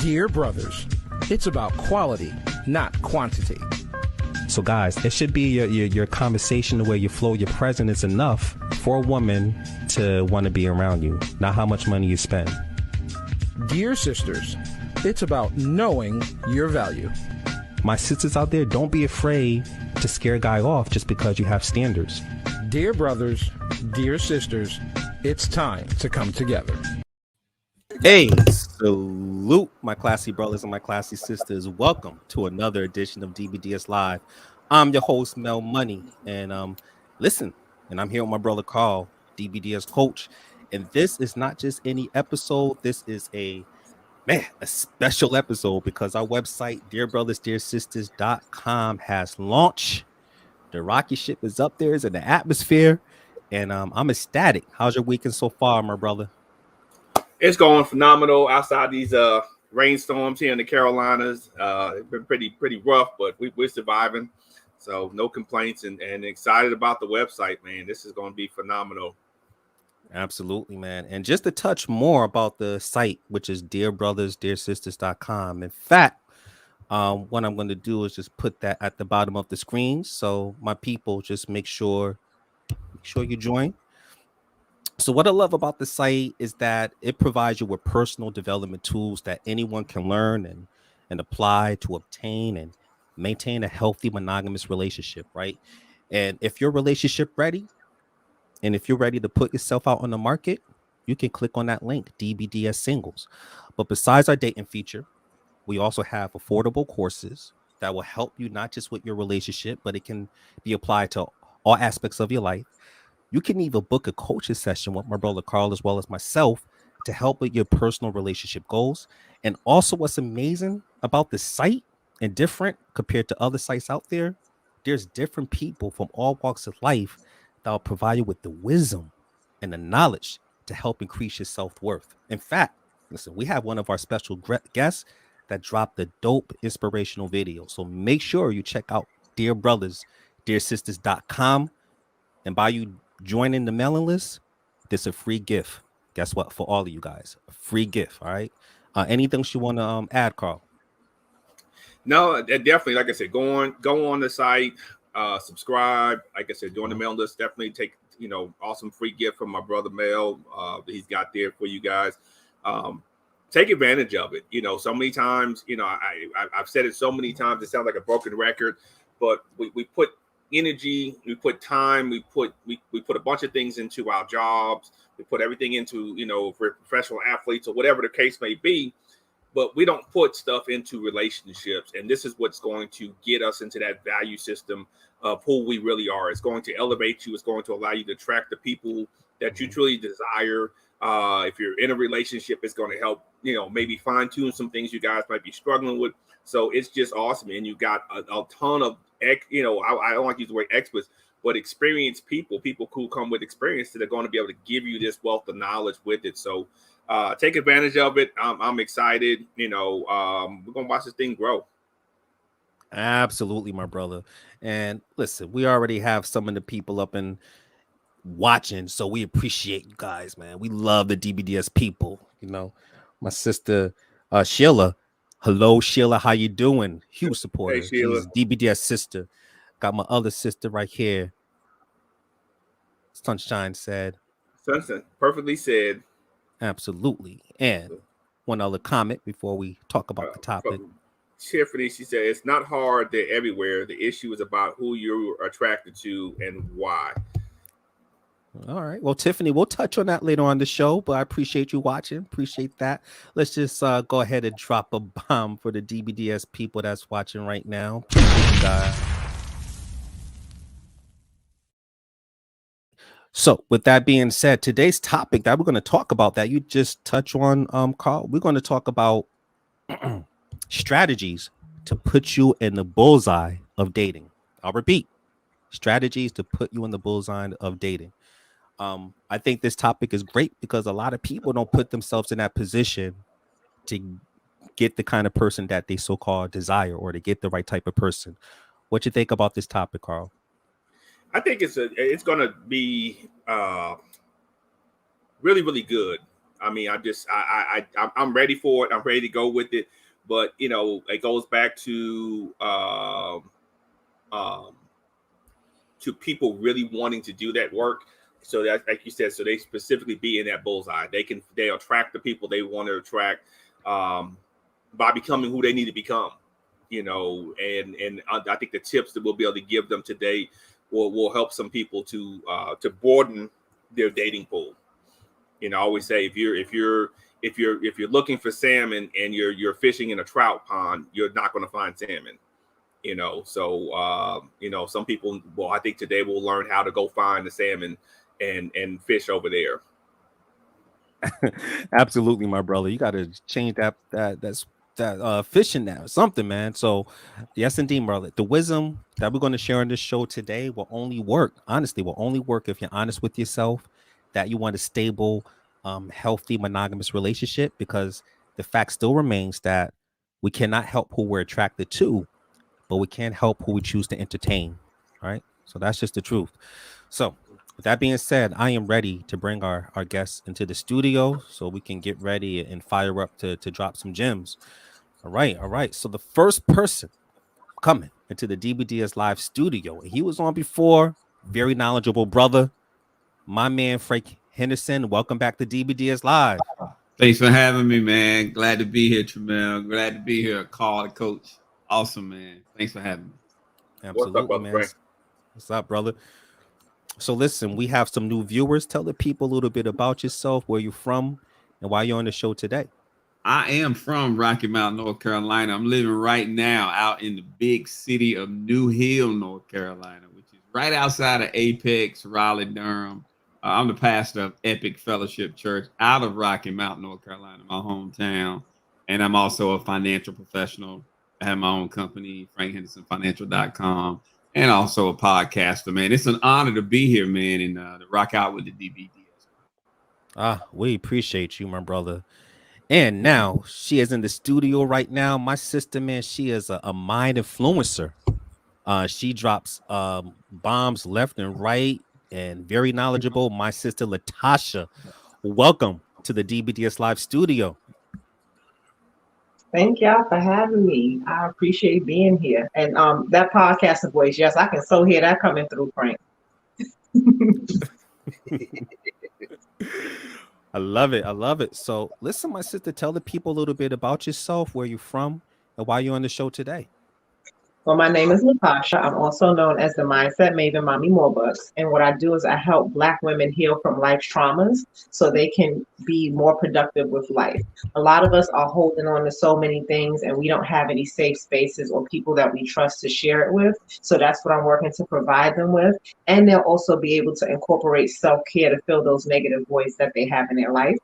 Dear brothers, it's about quality, not quantity. So guys, it should be your conversation, the way you flow, your presence is enough for a woman to want to be around you, not how much money you spend. Dear sisters, it's about knowing your value. My sisters out there, don't be afraid to scare a guy off just because you have standards. Dear brothers, dear sisters, it's time to come together. Hey, salute my classy brothers and my classy sisters. Welcome to another edition of DBDS Live. I'm your host, Mel Money, and listen, and I'm here with my brother Carl, DBDS coach. And this is not just any episode. This is a special episode because our website, dearbrothersdearsisters.com, has launched. The rocket ship is up there, is in the atmosphere, and I'm ecstatic. How's your weekend so far, my brother? It's going phenomenal outside these rainstorms here in the Carolinas. It's been pretty rough, but we're surviving. So no complaints and excited about the website, man. This is going to be phenomenal. Absolutely, man. And just to touch more about the site, which is dearbrothersdearsisters.com. In fact, what I'm going to do is just put that at the bottom of the screen. So my people, just make sure you join. So what I love about the site is that it provides you with personal development tools that anyone can learn and apply to obtain and maintain a healthy monogamous relationship, right? And if your relationship ready, and if you're ready to put yourself out on the market, you can click on that link, DBDS Singles. But besides our dating feature, we also have affordable courses that will help you not just with your relationship, but it can be applied to all aspects of your life. You can even book a coaching session with my brother Carl as well as myself to help with your personal relationship goals. And also what's amazing about the site and different compared to other sites out there, there's different people from all walks of life that will provide you with the wisdom and the knowledge to help increase your self-worth. In fact, listen, we have one of our special guests that dropped the dope inspirational video. So make sure you check out dearbrothersdearsisters.com. And by you joining the mailing list, there's a free gift. Guess what? For all of you guys, a free gift. All right. Anything you want to add, Carl? No, definitely. Like I said, go on the site, subscribe. Like I said, join the mailing list. Definitely take awesome free gift from my brother Mel. That he's got there for you guys. Take advantage of it. So many times, I've said it so many times. It sounds like a broken record, but we put energy, we put time, we put a bunch of things into our jobs, we put everything into for professional athletes or whatever the case may be, but we don't put stuff into relationships. And this is what's going to get us into that value system of who we really are. It's going to elevate you. It's going to allow you to attract the people that you truly desire. If you're in a relationship, it's going to help maybe fine-tune some things you guys might be struggling with. So it's just awesome. And you got a ton of I don't like to use the word experts, but experienced people who come with experience that are going to be able to give you this wealth of knowledge with it. So take advantage of it. I'm excited. We're going to watch this thing grow. Absolutely, my brother. And listen, we already have some of the people up and watching, so we appreciate you guys, man. We love the DBDS people. My sister Sheila. Hello, Sheila. How you doing? Huge supporter. Hey, Sheila. She's DBDS sister. Got my other sister right here. Sunshine said. Sunshine, perfectly said. Absolutely. And one other comment before we talk about the topic. Tiffany, she said, it's not hard. They're everywhere. The issue is about who you're attracted to and why. All right. Well, Tiffany, we'll touch on that later on the show, but I appreciate you watching. Appreciate that. Let's just go ahead and drop a bomb for the DBDS people that's watching right now. Appreciate you guys. So with that being said, today's topic that we're going to talk about that you just touch on, Carl, we're going to talk about strategies to put you in the bullseye of dating. I'll repeat, strategies to put you in the bullseye of dating. I think this topic is great because a lot of people don't put themselves in that position to get the kind of person that they so-called desire or to get the right type of person. What you think about this topic, Carl? I think it's going to be really, really good I mean, I'm ready for it. I'm ready to go with it. But it goes back to people really wanting to do that work. So that, like you said, so they specifically be in that bullseye. They attract the people they want to attract by becoming who they need to become. And I think the tips that we'll be able to give them today will help some people to broaden their dating pool. I always say if you're looking for salmon and you're fishing in a trout pond, you're not going to find salmon. So some people, well, I think today we'll learn how to go find the salmon and fish over there. Absolutely, my brother. You got to change that fishing now, something, man. So, yes, indeed, brother. The wisdom that we're going to share on this show today will only work. Honestly, will only work if you're honest with yourself that you want a stable, healthy, monogamous relationship. Because the fact still remains that we cannot help who we're attracted to, but we can't help who we choose to entertain. Right. So that's just the truth. So, with that being said, I am ready to bring our guests into the studio so we can get ready and fire up to drop some gems. All right. So the first person coming into the DBDS Live studio, he was on before, very knowledgeable brother, my man Frank Henderson. Welcome back to DBDS Live. Thanks for having me, man. Glad to be here, Tremel. Glad to be here. Carl, the coach. Awesome, man. Thanks for having me. Absolutely, What's up, man. Frank? What's up, brother? So listen, we have some new viewers. Tell the people a little bit about yourself, where you're from, and why you're on the show today. I am from Rocky Mount, North Carolina. I'm living right now out in the big city of New Hill, North Carolina, which is right outside of Apex, Raleigh, Durham. I'm the pastor of Epic Fellowship Church out of Rocky Mount, North Carolina, my hometown. And I'm also a financial professional. I have my own company, frankhendersonfinancial.com. And also a podcaster, man. It's an honor to be here, man, and to rock out with the DBDS. We appreciate you, my brother. And now she is in the studio right now. My sister, man, she is a mind influencer. She drops bombs left and right and very knowledgeable. My sister, Latasha, welcome to the DBDS Live studio. Thank y'all for having me. I appreciate being here. And that podcasting voice, yes, I can so hear that coming through, Frank. I love it. I love it. So listen, my sister, tell the people a little bit about yourself, where you're from, and why you're on the show today. Well, my name is Latasha. I'm also known as the Mindset Maven Mommy Morebucks. And what I do is I help Black women heal from life traumas so they can be more productive with life. A lot of us are holding on to so many things and we don't have any safe spaces or people that we trust to share it with. So that's what I'm working to provide them with. And they'll also be able to incorporate self-care to fill those negative voids that they have in their life.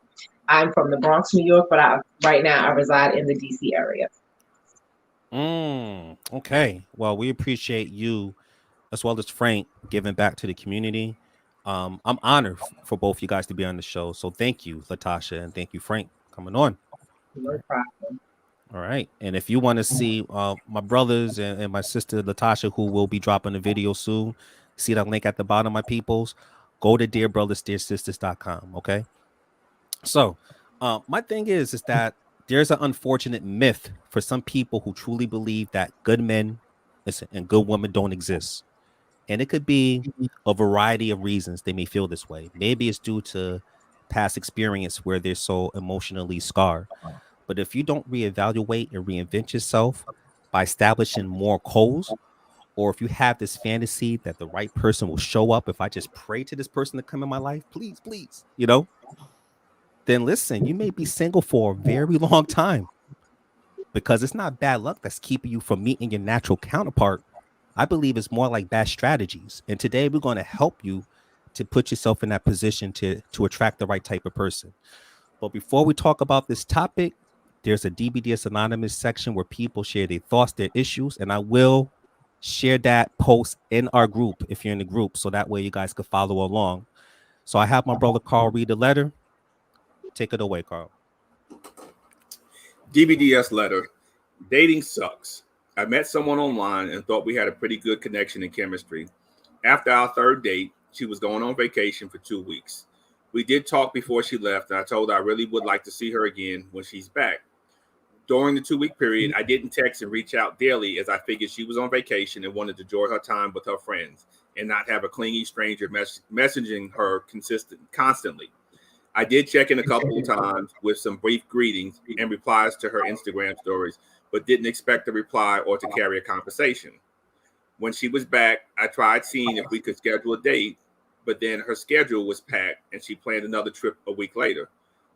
I'm from the Bronx, New York, but right now I reside in the DC area. Okay. Well, we appreciate you as well as Frank giving back to the community. I'm honored for both you guys to be on the show. So thank you, Latasha, and thank you, Frank, coming on. No problem. All right. And if you want to see my brothers and my sister, Latasha, who will be dropping a video soon, see that link at the bottom, my peoples, go to dearbrothersdearsisters.com. Okay. So my thing is that there's an unfortunate myth for some people who truly believe that good men and good women don't exist. And it could be a variety of reasons they may feel this way. Maybe it's due to past experience where they're so emotionally scarred. But if you don't reevaluate and reinvent yourself by establishing more goals, or if you have this fantasy that the right person will show up if I just pray to this person to come in my life, please, then listen, you may be single for a very long time, because it's not bad luck that's keeping you from meeting your natural counterpart. I believe it's more like bad strategies. And today we're going to help you to put yourself in that position to attract the right type of person. But before we talk about this topic, there's a DBDS Anonymous section where people share their thoughts, their issues, and I will share that post in our group if you're in the group, so that way you guys can follow along. So I have my brother Carl read the letter. Take it away, Carl. DBDS letter. Dating sucks. I met someone online and thought we had a pretty good connection and chemistry. After our third date, she was going on vacation for 2 weeks. We did talk before she left, and I told her I really would like to see her again when she's back. During the 2-week period, I didn't text and reach out daily as I figured she was on vacation and wanted to enjoy her time with her friends and not have a clingy stranger messaging her constantly. I did check in a couple of times with some brief greetings and replies to her Instagram stories, but didn't expect a reply or to carry a conversation. When she was back, I tried seeing if we could schedule a date, but then her schedule was packed and she planned another trip a week later.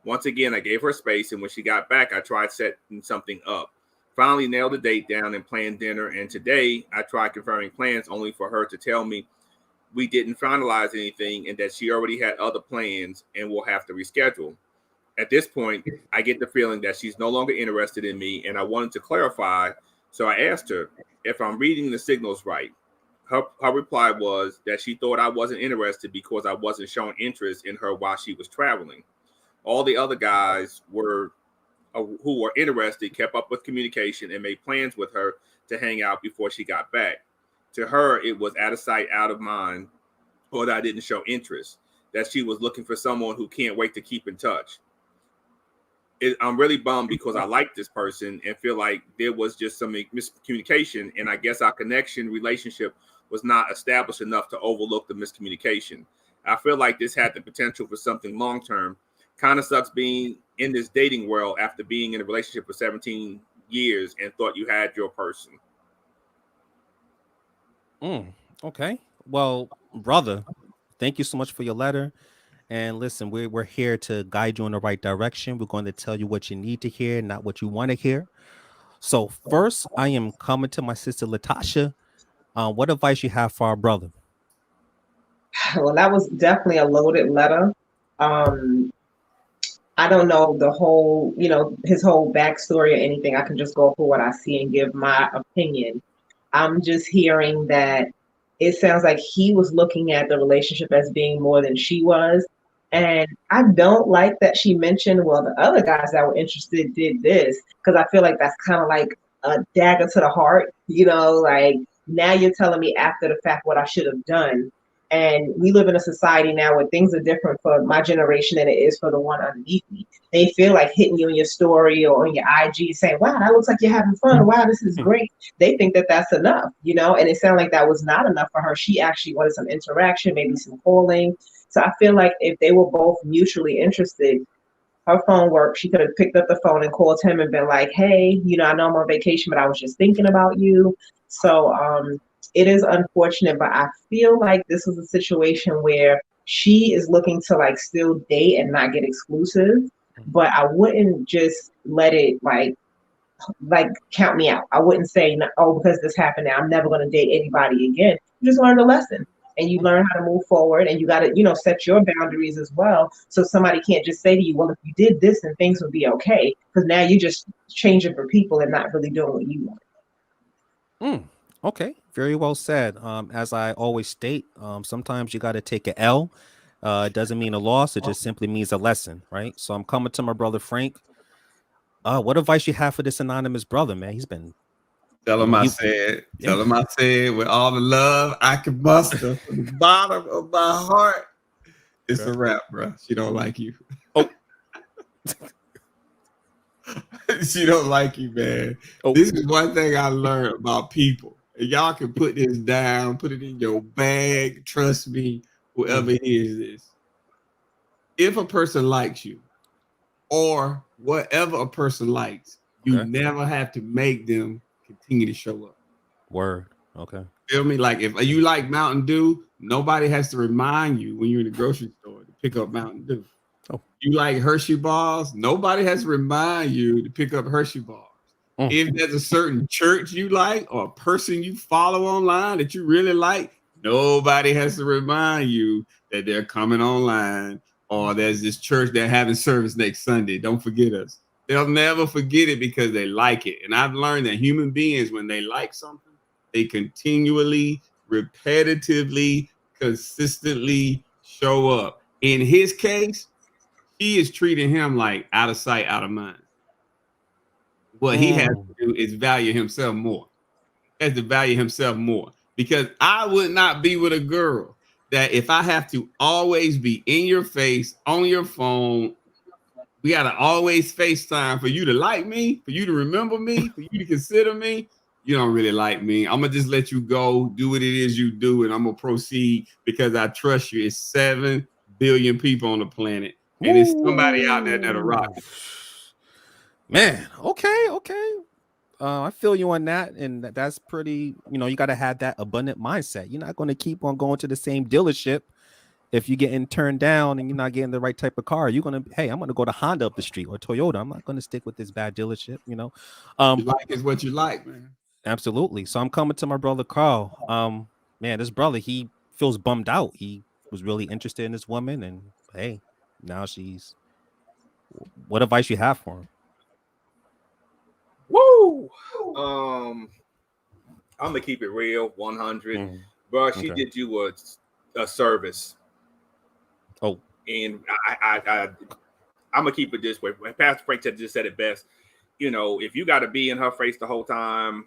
Once again, I gave her space, and when she got back, I tried setting something up. Finally nailed the date down and planned dinner, and today I tried confirming plans only for her to tell me we didn't finalize anything and that she already had other plans and will have to reschedule. At this point, I get the feeling that she's no longer interested in me, and I wanted to clarify, so I asked her if I'm reading the signals right. Her reply was that she thought I wasn't interested because I wasn't showing interest in her while she was traveling. All the other guys who were interested kept up with communication and made plans with her to hang out before she got back. To her, it was out of sight, out of mind, or that I didn't show interest, that she was looking for someone who can't wait to keep in touch. I'm really bummed because I like this person and feel like there was just some miscommunication, and I guess our relationship was not established enough to overlook the miscommunication. I feel like this had the potential for something long-term. Kind of sucks being in this dating world after being in a relationship for 17 years and thought you had your person. Okay. Well, brother, thank you so much for your letter. And listen, we're here to guide you in the right direction. We're going to tell you what you need to hear, not what you want to hear. So first, I am coming to my sister Latasha. What advice you have for our brother? Well, that was definitely a loaded letter. Um, I don't know the whole, his whole backstory or anything. I can just go for what I see and give my opinion. I'm just hearing that it sounds like he was looking at the relationship as being more than she was. And I don't like that she mentioned, well, the other guys that were interested did this, because I feel like that's kind of like a dagger to the heart, like now you're telling me after the fact what I should have done. And we live in a society now where things are different for my generation than it is for the one underneath me. They feel like hitting you in your story or on your IG saying, wow, that looks like you're having fun. Wow, this is great. They think that that's enough, and it sounded like that was not enough for her. She actually wanted some interaction, maybe some calling. So I feel like if they were both mutually interested, her phone worked. She could have picked up the phone and called him and been like, hey, I know I'm on vacation, but I was just thinking about you. So it is unfortunate, but I feel like this was a situation where she is looking to like still date and not get exclusive, but I wouldn't just let it like count me out. I wouldn't say, oh, because this happened now, I'm never going to date anybody again. You just learned a lesson. And you learn how to move forward, and you got to, set your boundaries as well. So somebody can't just say to you, well, if you did this, then things would be okay. Because now you just changing for people and not really doing what you want. Okay. Very well said. As I always state, sometimes you got to take an L. It doesn't mean a loss. It just simply means a lesson, right? So I'm coming to my brother, Frank. What advice you have for this anonymous brother, man? He's been... Tell him I said with all the love I can muster from the bottom of my heart. It's a wrap, bro. She don't like you. Oh. She don't like you, man. Oh. This is one thing I learned about people. And y'all can put this down, put it in your bag. Trust me, whoever hears this. If a person likes you or whatever a person likes, you never have to make them continue to show up. Word. Okay. Feel me? Like if you like Mountain Dew, nobody has to remind you when you're in the grocery store to pick up Mountain Dew. Oh. You like Hershey bars, nobody has to remind you to pick up Hershey bars. If there's a certain church you like or a person you follow online that you really like, nobody has to remind you that they're coming online or there's this church they're having service next Sunday. Don't forget us. They'll never forget it because they like it. And I've learned that human beings, when they like something, they continually, repetitively, consistently show up. In his case, he is treating him like out of sight, out of mind. What he has to do is value himself more. He has to value himself more. Because I would not be with a girl that if I have to always be in your face on your phone, we gotta always FaceTime for you to like me, for you to remember me, for you to consider me. You don't really like me. I'm gonna just let you go, do what it is you do, and I'm gonna proceed because I trust you. It's 7 billion people on the planet, and it's somebody out there that'll rock it. Man, okay. I feel you on that, and that's pretty. You got to have that abundant mindset. You're not going to keep on going to the same dealership if you're getting turned down and you're not getting the right type of car. You're gonna, hey, I'm going to go to Honda up the street or Toyota. I'm not going to stick with this bad dealership. You like is what you like, man. Absolutely. So I'm coming to my brother Carl. Man, this brother, he feels bummed out. He was really interested in this woman, and hey, now she's. What advice you have for him? Woo! I'm gonna keep it real, 100, bro. She did you a service. Oh, and I'm gonna keep it this way. Pastor Frank just said it best. If you got to be in her face the whole time,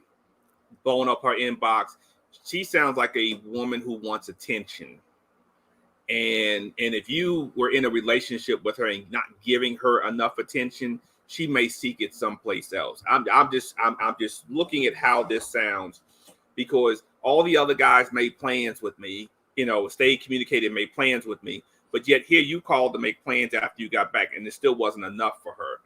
blowing up her inbox, she sounds like a woman who wants attention. And if you were in a relationship with her and not giving her enough attention, she may seek it someplace else. I'm just looking at how this sounds, because all the other guys made plans with me, stayed communicated, made plans with me, but yet here you called to make plans after you got back, and it still wasn't enough for her.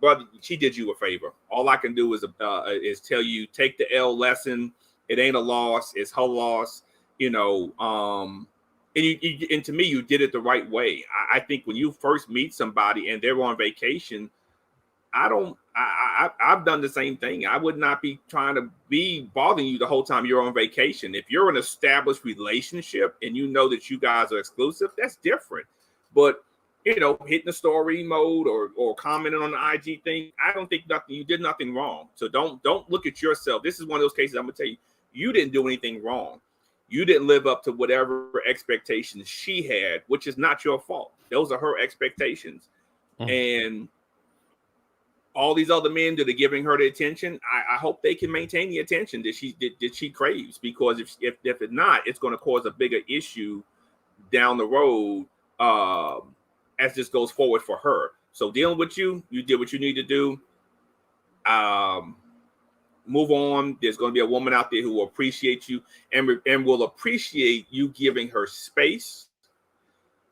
Brother, she did you a favor. All I can do is tell you, take the L lesson. It ain't a loss; it's her loss. And to me, you did it the right way. I think when you first meet somebody and they're on vacation, I've done the same thing. I would not be trying to be bothering you the whole time you're on vacation. If you're an established relationship and you know that you guys are exclusive, that's different. But hitting the story mode or commenting on the IG thing, I don't think you did nothing wrong. So don't look at yourself. This is one of those cases I'm gonna tell you, you didn't do anything wrong. You didn't live up to whatever expectations she had, which is not your fault. Those are her expectations. And all these other men that are giving her the attention, I hope they can maintain the attention that she craves, because if it's not, it's going to cause a bigger issue down the road as this goes forward for her. So dealing with you did what you need to do. Move on. There's going to be a woman out there who will appreciate you and will appreciate you giving her space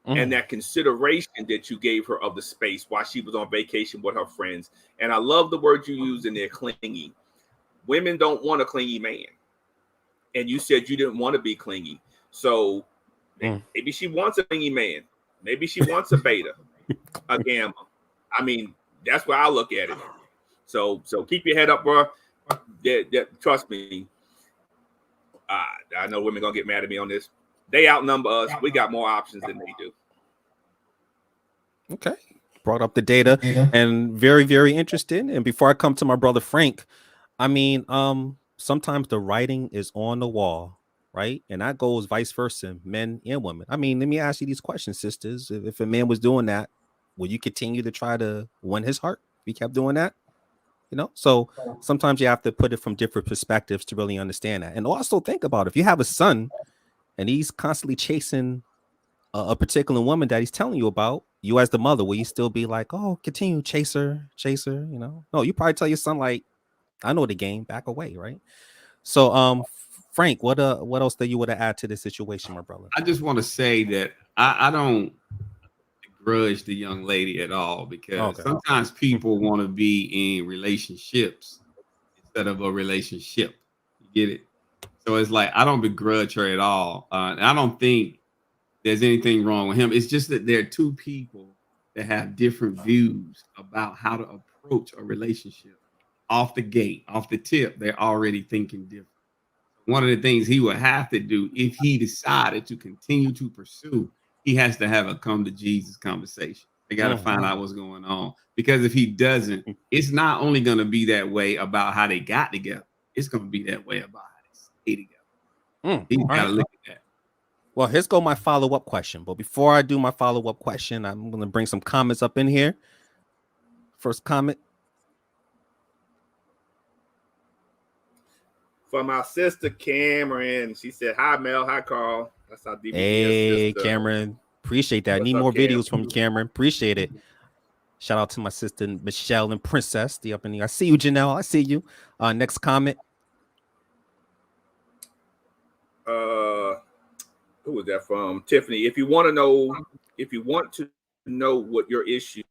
and that consideration that you gave her of the space while she was on vacation with her friends. And I love the word you use in there, clingy. Women don't want a clingy man. And you said you didn't want to be clingy. So maybe she wants a clingy man. Maybe she wants a beta, a gamma. I mean, that's where I look at it. So keep your head up, bro. Trust me. I know women gonna get mad at me on this. They outnumber us. We got more options than they do. Okay. Brought up the data and very, very interesting. And before I come to my brother Frank, I mean, sometimes the writing is on the wall, right? And that goes vice versa, men and women. I mean, let me ask you these questions, sisters. If a man was doing that, would you continue to try to win his heart if he kept doing that? So sometimes you have to put it from different perspectives to really understand that. And also think about it. If you have a son and he's constantly chasing a particular woman that he's telling you about, you as the mother, will you still be like, oh, continue, chaser, No, you probably tell your son, like, I know the game, back away, right? So Frank, what else that you would add to this situation, my brother? I just want to say that I don't grudge the young lady at all, because sometimes people want to be in relationships instead of a relationship. You get it? So it's like, I don't begrudge her at all. And I don't think there's anything wrong with him. It's just that there are two people that have different views about how to approach a relationship. Off the gate, off the tip, they're already thinking different. One of the things he would have to do if he decided to continue to pursue, he has to have a come to Jesus conversation. They got to find out what's going on, because if he doesn't, it's not only going to be that way about how they got together. It's going to be that way about how they stay together. He's got to look at that. Well, here's go my follow-up question. But before I do my follow-up question, I'm going to bring some comments up in here. First comment. From our sister Cameron. She said, hi, Mel. Hi, Carl. That's our DVD Hey, sister. Cameron, appreciate that. Need What's up, more Cam? videos from Cameron. Appreciate it. Shout out to my sister Michelle and Princess. The up in the. I see you, Janelle. I see you. Next comment. Who was that from? Tiffany. If you want to know what your issues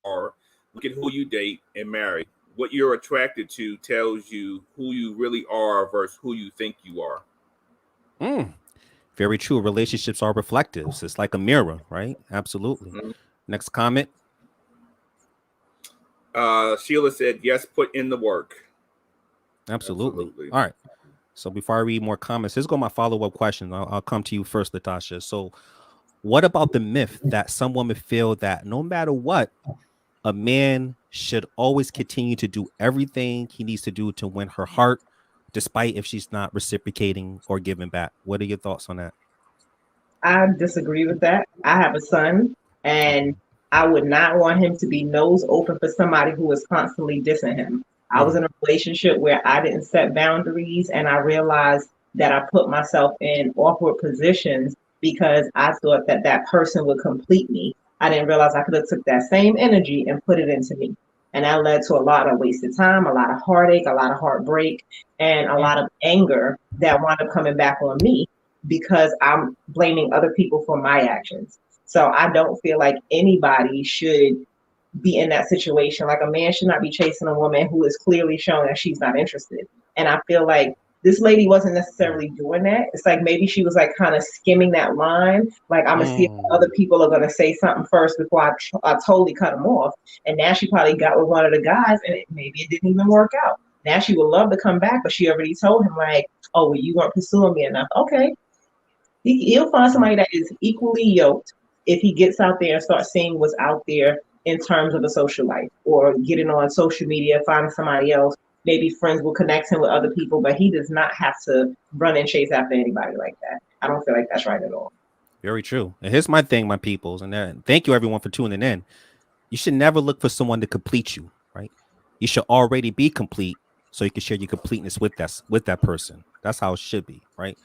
are, look at who you date and marry. What you're attracted to tells you who you really are versus who you think you are. Very true. Relationships are reflectives. It's like a mirror, right? Absolutely. Mm-hmm. Next comment. Sheila said, yes, put in the work. Absolutely. All right. So before I read more comments, here's go my follow-up question. I'll come to you first, Latasha. So what about the myth that some women feel that no matter what, a man should always continue to do everything he needs to do to win her heart, despite if she's not reciprocating or giving back? What are your thoughts on that? I disagree with that. I have a son, and I would not want him to be nose open for somebody who is constantly dissing him. I was in a relationship where I didn't set boundaries, and I realized that I put myself in awkward positions because I thought that that person would complete me. I didn't realize I could have took that same energy and put it into me. And that led to a lot of wasted time, a lot of heartache, a lot of heartbreak, and a lot of anger that wound up coming back on me because I'm blaming other people for my actions. So I don't feel like anybody should be in that situation. Like a man should not be chasing a woman who is clearly showing that she's not interested. And I feel like this lady wasn't necessarily doing that. It's like maybe she was like kind of skimming that line. Like I'm gonna see if other people are gonna say something first before I totally cut them off. And now she probably got with one of the guys, and maybe it didn't even work out. Now she would love to come back, but she already told him like, "Oh, well, you weren't pursuing me enough." Okay, he'll find somebody that is equally yoked if he gets out there and starts seeing what's out there in terms of a social life, or getting on social media, finding somebody else. Maybe friends will connect him with other people, but he does not have to run and chase after anybody like that. I don't feel like that's right at all. Very true. And here's my thing, my peoples, and thank you everyone for tuning in. You should never look for someone to complete you, right? You should already be complete so you can share your completeness with that person. That's how it should be, right?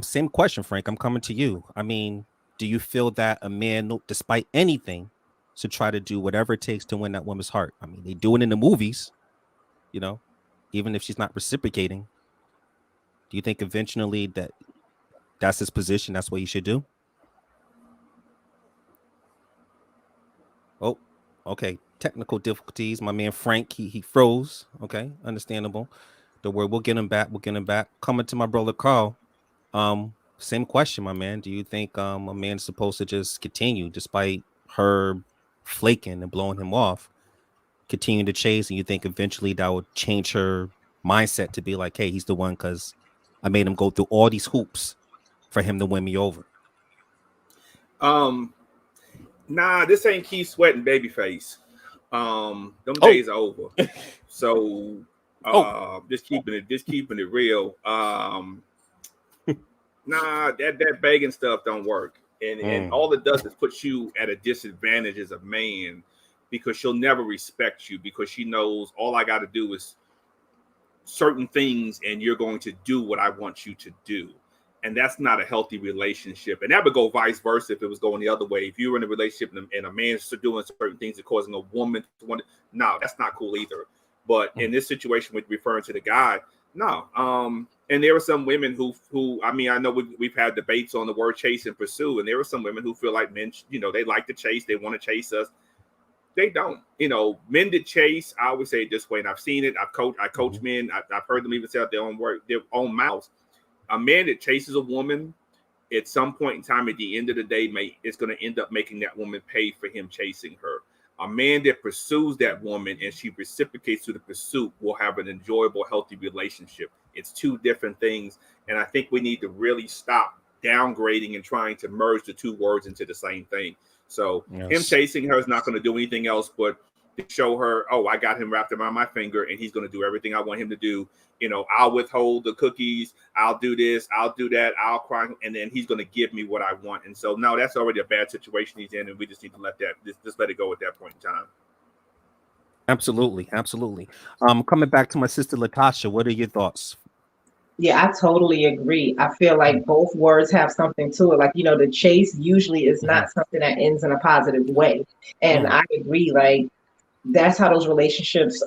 Same question, Frank. I'm coming to you. I mean, do you feel that a man, despite anything, should try to do whatever it takes to win that woman's heart? I mean, they do it in the movies, even if she's not reciprocating. Do you think eventually that's his position? That's what he should do? Oh, okay. Technical difficulties. My man Frank, he froze. Okay, understandable. Don't worry, we'll get him back. Coming to my brother Carl. Same question, my man. Do you think a man's supposed to just continue despite her flaking and blowing him off, continue to chase, and you think eventually that would change her mindset to be like, hey, he's the one because I made him go through all these hoops for him to win me over? Nah, this ain't Keith Sweat, Babyface. Them days are over. So just keeping it real. Nah, that begging stuff don't work. And all it does is put you at a disadvantage as a man, because she'll never respect you, because she knows all I got to do is certain things and you're going to do what I want you to do. And that's not a healthy relationship. And that would go vice versa if it was going the other way. If you were in a relationship and a man's doing certain things and causing a woman to want to, no, that's not cool either. But in this situation, with referring to the guy, no. And there are some women who I mean, I know we've had debates on the word chase and pursue, and there are some women who feel like men, they like to chase, they want to chase us. They don't. Men that chase, I always say it this way, and I've seen it. I coach men. I've heard them even say out their own mouths. A man that chases a woman, at some point in time, at the end of the day, it's going to end up making that woman pay for him chasing her. A man that pursues that woman and she reciprocates to the pursuit will have an enjoyable, healthy relationship. It's two different things. And I think we need to really stop downgrading and trying to merge the two words into the same thing. So him chasing her is not going to do anything else but to show her, oh, I got him wrapped around my finger and he's going to do everything I want him to do. I'll withhold the cookies. I'll do this. I'll do that. I'll cry. And then he's going to give me what I want. And so, no, that's already a bad situation he's in. And we just need to just let it go at that point in time. Absolutely. Coming back to my sister, Latasha, what are your thoughts? Yeah, I totally agree. I feel like both words have something to it. Like, the chase usually is Mhm. not something that ends in a positive way. And Mhm. I agree, like, that's how those relationships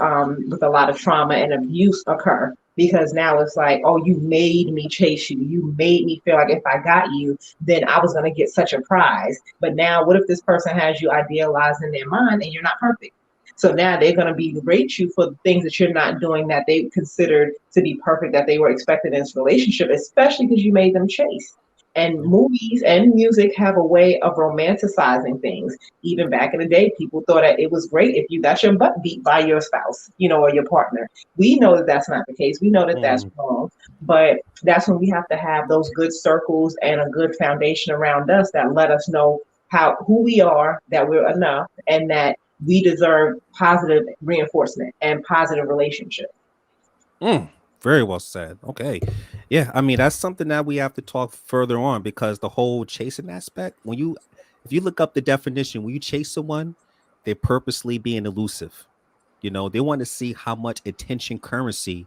with a lot of trauma and abuse occur. Because now it's like, oh, you made me chase you. You made me feel like if I got you, then I was going to get such a prize. But now, what if this person has you idealized in their mind and you're not perfect? So now they're going to berate you for the things that you're not doing that they considered to be perfect, that they were expected in this relationship, especially because you made them chase. And movies and music have a way of romanticizing things. Even back in the day, people thought that it was great if you got your butt beat by your spouse, or your partner. We know that that's not the case. We know that that's Mhm. wrong. But that's when we have to have those good circles and a good foundation around us that let us know who we are, that we're enough, and that we deserve positive reinforcement and positive relationships. Very well said. Okay. Yeah, I mean that's something that we have to talk further on because the whole chasing aspect, if you look up the definition, when you chase someone, they're purposely being elusive. They want to see how much attention currency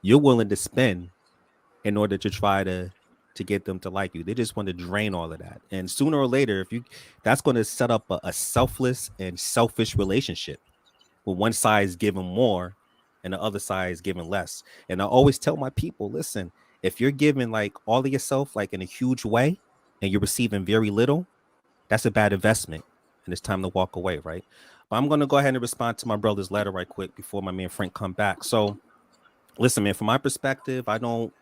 you're willing to spend in order to try to get them to like you. They just want to drain all of that. And sooner or later, if you that's going to set up a selfless and selfish relationship where one side is giving more and the other side is giving less. And I always tell my people, listen, if you're giving like all of yourself like in a huge way and you're receiving very little, that's a bad investment. And it's time to walk away, right? But I'm going to go ahead and respond to my brother's letter right quick before my man Frank come back. So listen, man, from my perspective, I don't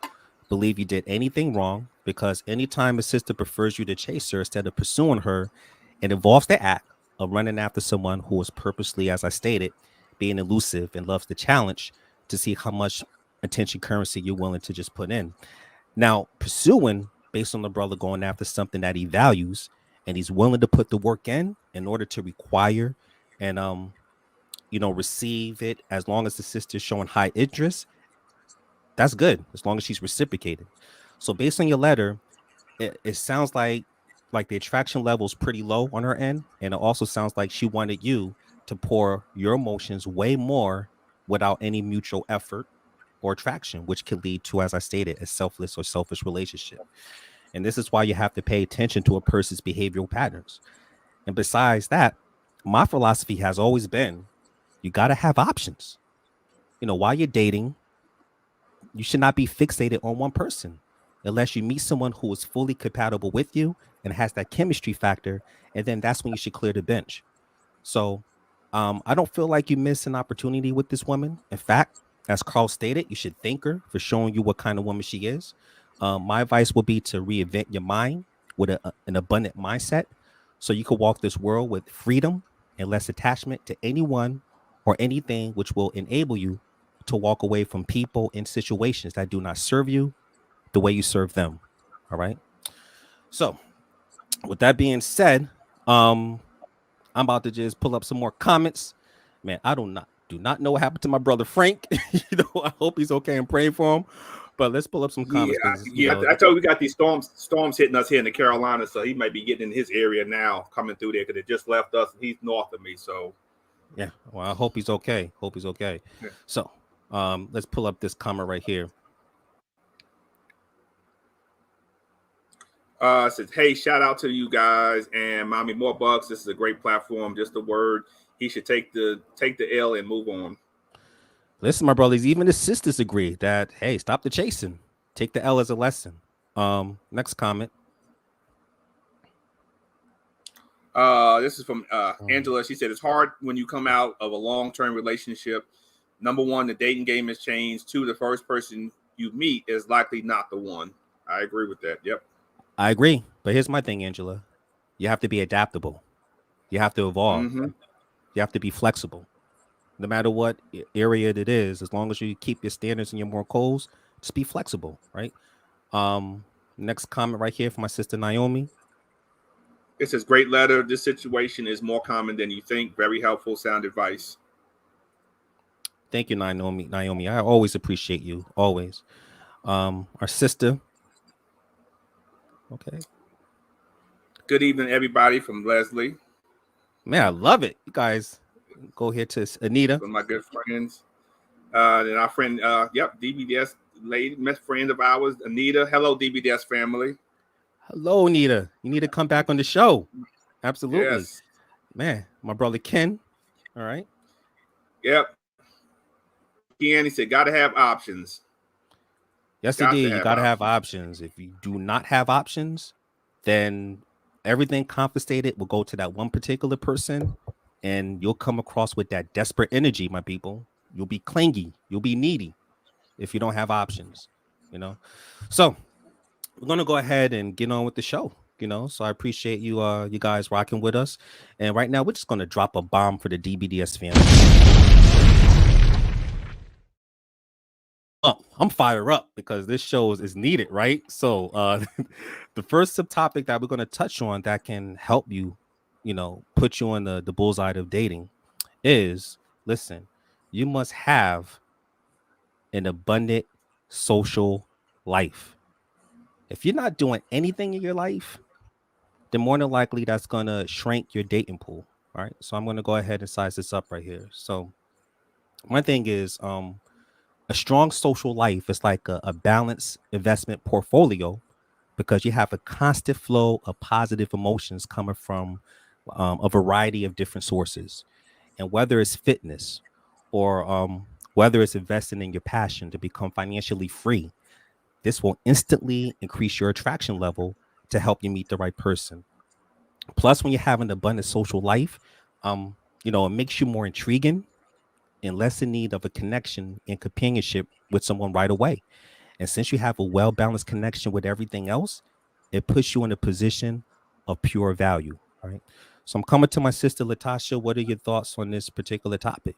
believe you did anything wrong because anytime a sister prefers you to chase her instead of pursuing her, it involves the act of running after someone who is purposely, as I stated, being elusive and loves the challenge to see how much attention currency you're willing to just put in. Now, pursuing based on the brother going after something that he values and he's willing to put the work in order to require and receive it as long as the sister's showing high interest, that's good as long as she's reciprocating. So based on your letter, it sounds like the attraction level is pretty low on her end, and it also sounds like she wanted you to pour your emotions way more without any mutual effort or attraction, which could lead to, as I stated, a selfless or selfish relationship. And this is why you have to pay attention to a person's behavioral patterns. And besides that, my philosophy has always been you got to have options. While you're dating, you should not be fixated on one person unless you meet someone who is fully compatible with you and has that chemistry factor. And then that's when you should clear the bench. So I don't feel like you missed an opportunity with this woman. In fact, as Carl stated, you should thank her for showing you what kind of woman she is. My advice would be to reinvent your mind with an abundant mindset so you can walk this world with freedom and less attachment to anyone or anything, which will enable you to walk away from people and situations that do not serve you the way you serve them. All right. So, with that being said, I'm about to just pull up some more comments. Man, I do not know what happened to my brother Frank. I hope he's okay and praying for him. But let's pull up some Yeah, comments because yeah. I told you we got these storms hitting us here in the Carolinas, so he might be getting in his area now, coming through there because it just left us. And he's north of me, so yeah. Well, I hope he's okay. Hope he's okay. yeah. So, let's pull up this comment right here. It says, hey, shout out to you guys and Mommy More Bucks. This is a great platform. Just a word. He should take the L and move on. Listen, my brothers, even the sisters agree that hey, stop the chasing. Take the L as a lesson. Next comment. This is from Angela. She said it's hard when you come out of a long-term relationship. Number one, the dating game has changed. Two, the first person you meet is likely not the one. I agree with that. Yep. I agree. But here's my thing, Angela. You have to be adaptable. You have to evolve. Mm-hmm. You have to be flexible. No matter what area it is, as long as you keep your standards and your moral codes, just be flexible, right? Next comment right here from my sister Naomi. It says, great letter. This situation is more common than you think. Very helpful, sound advice. Thank you, Naomi. I always appreciate you. Always. Our sister. Okay. Good evening, everybody, from Leslie. Man, I love it. You guys go here to Anita. One of my good friends. And our friend, DBS lady, friend of ours, Anita. Hello, DBDS family. Hello, Anita. You need to come back on the show. Absolutely. Yes. Man, my brother Ken. All right. Yep. Ken, he said, got to have options. Yes, indeed. You got to have options. If you do not have options, then everything confiscated will go to that one particular person, and you'll come across with that desperate energy, my people. You'll be clingy. You'll be needy if you don't have options, you know. So we're gonna go ahead and get on with the show, you know. So I appreciate you, you guys rocking with us. And right now, we're just gonna drop a bomb for the DBDS family. I'm fired up because this show is needed, right? So the first subtopic that we're going to touch on that can help you, you know, put you on the bullseye of dating is, listen, you must have an abundant social life. If you're not doing anything in your life, then more than likely that's going to shrink your dating pool. All right. So I'm going to go ahead and size this up right here. So my thing is, a strong social life is like a balanced investment portfolio because you have a constant flow of positive emotions coming from a variety of different sources. And whether it's fitness or whether it's investing in your passion to become financially free, this will instantly increase your attraction level to help you meet the right person. Plus, when you have an abundant social life, you know, it makes you more intriguing and less in need of a connection and companionship with someone right away. And since you have a well-balanced connection with everything else, it puts you in a position of pure value. All right. So I'm coming to my sister Latasha. What are your thoughts on this particular topic?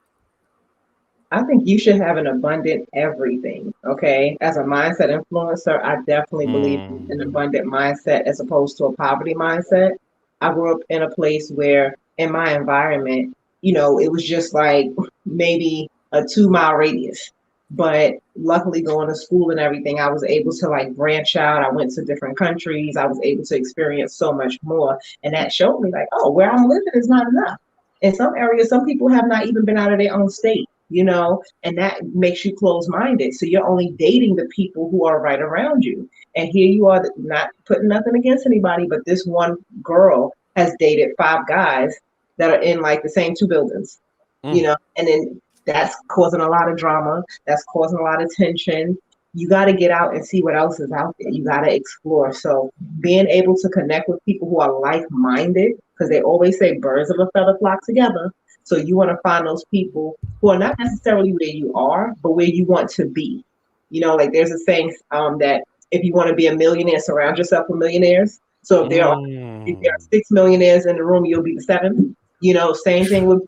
I think you should have an abundant everything. Okay. As a mindset influencer, I definitely believe in an abundant mindset as opposed to a poverty mindset. I grew up in a place where in my environment, you know, it was just like maybe a 2 mile radius. But luckily going to school and everything, I was able to like branch out. I went to different countries. I was able to experience so much more. And that showed me like, oh, where I'm living is not enough. In some areas, some people have not even been out of their own state, you know, and that makes you close-minded. So you're only dating the people who are right around you. And here you are, not putting nothing against anybody, but this one girl has dated 5 guys that are in like the same 2 buildings, you know, and then that's causing a lot of drama. That's causing a lot of tension. You got to get out and see what else is out there. You got to explore. So being able to connect with people who are like-minded, because they always say birds of a feather flock together. So you want to find those people who are not necessarily where you are, but where you want to be. You know, like there's a saying that if you want to be a millionaire, surround yourself with millionaires. So if there are 6 millionaires in the room, you'll be the 7th. You know, same thing with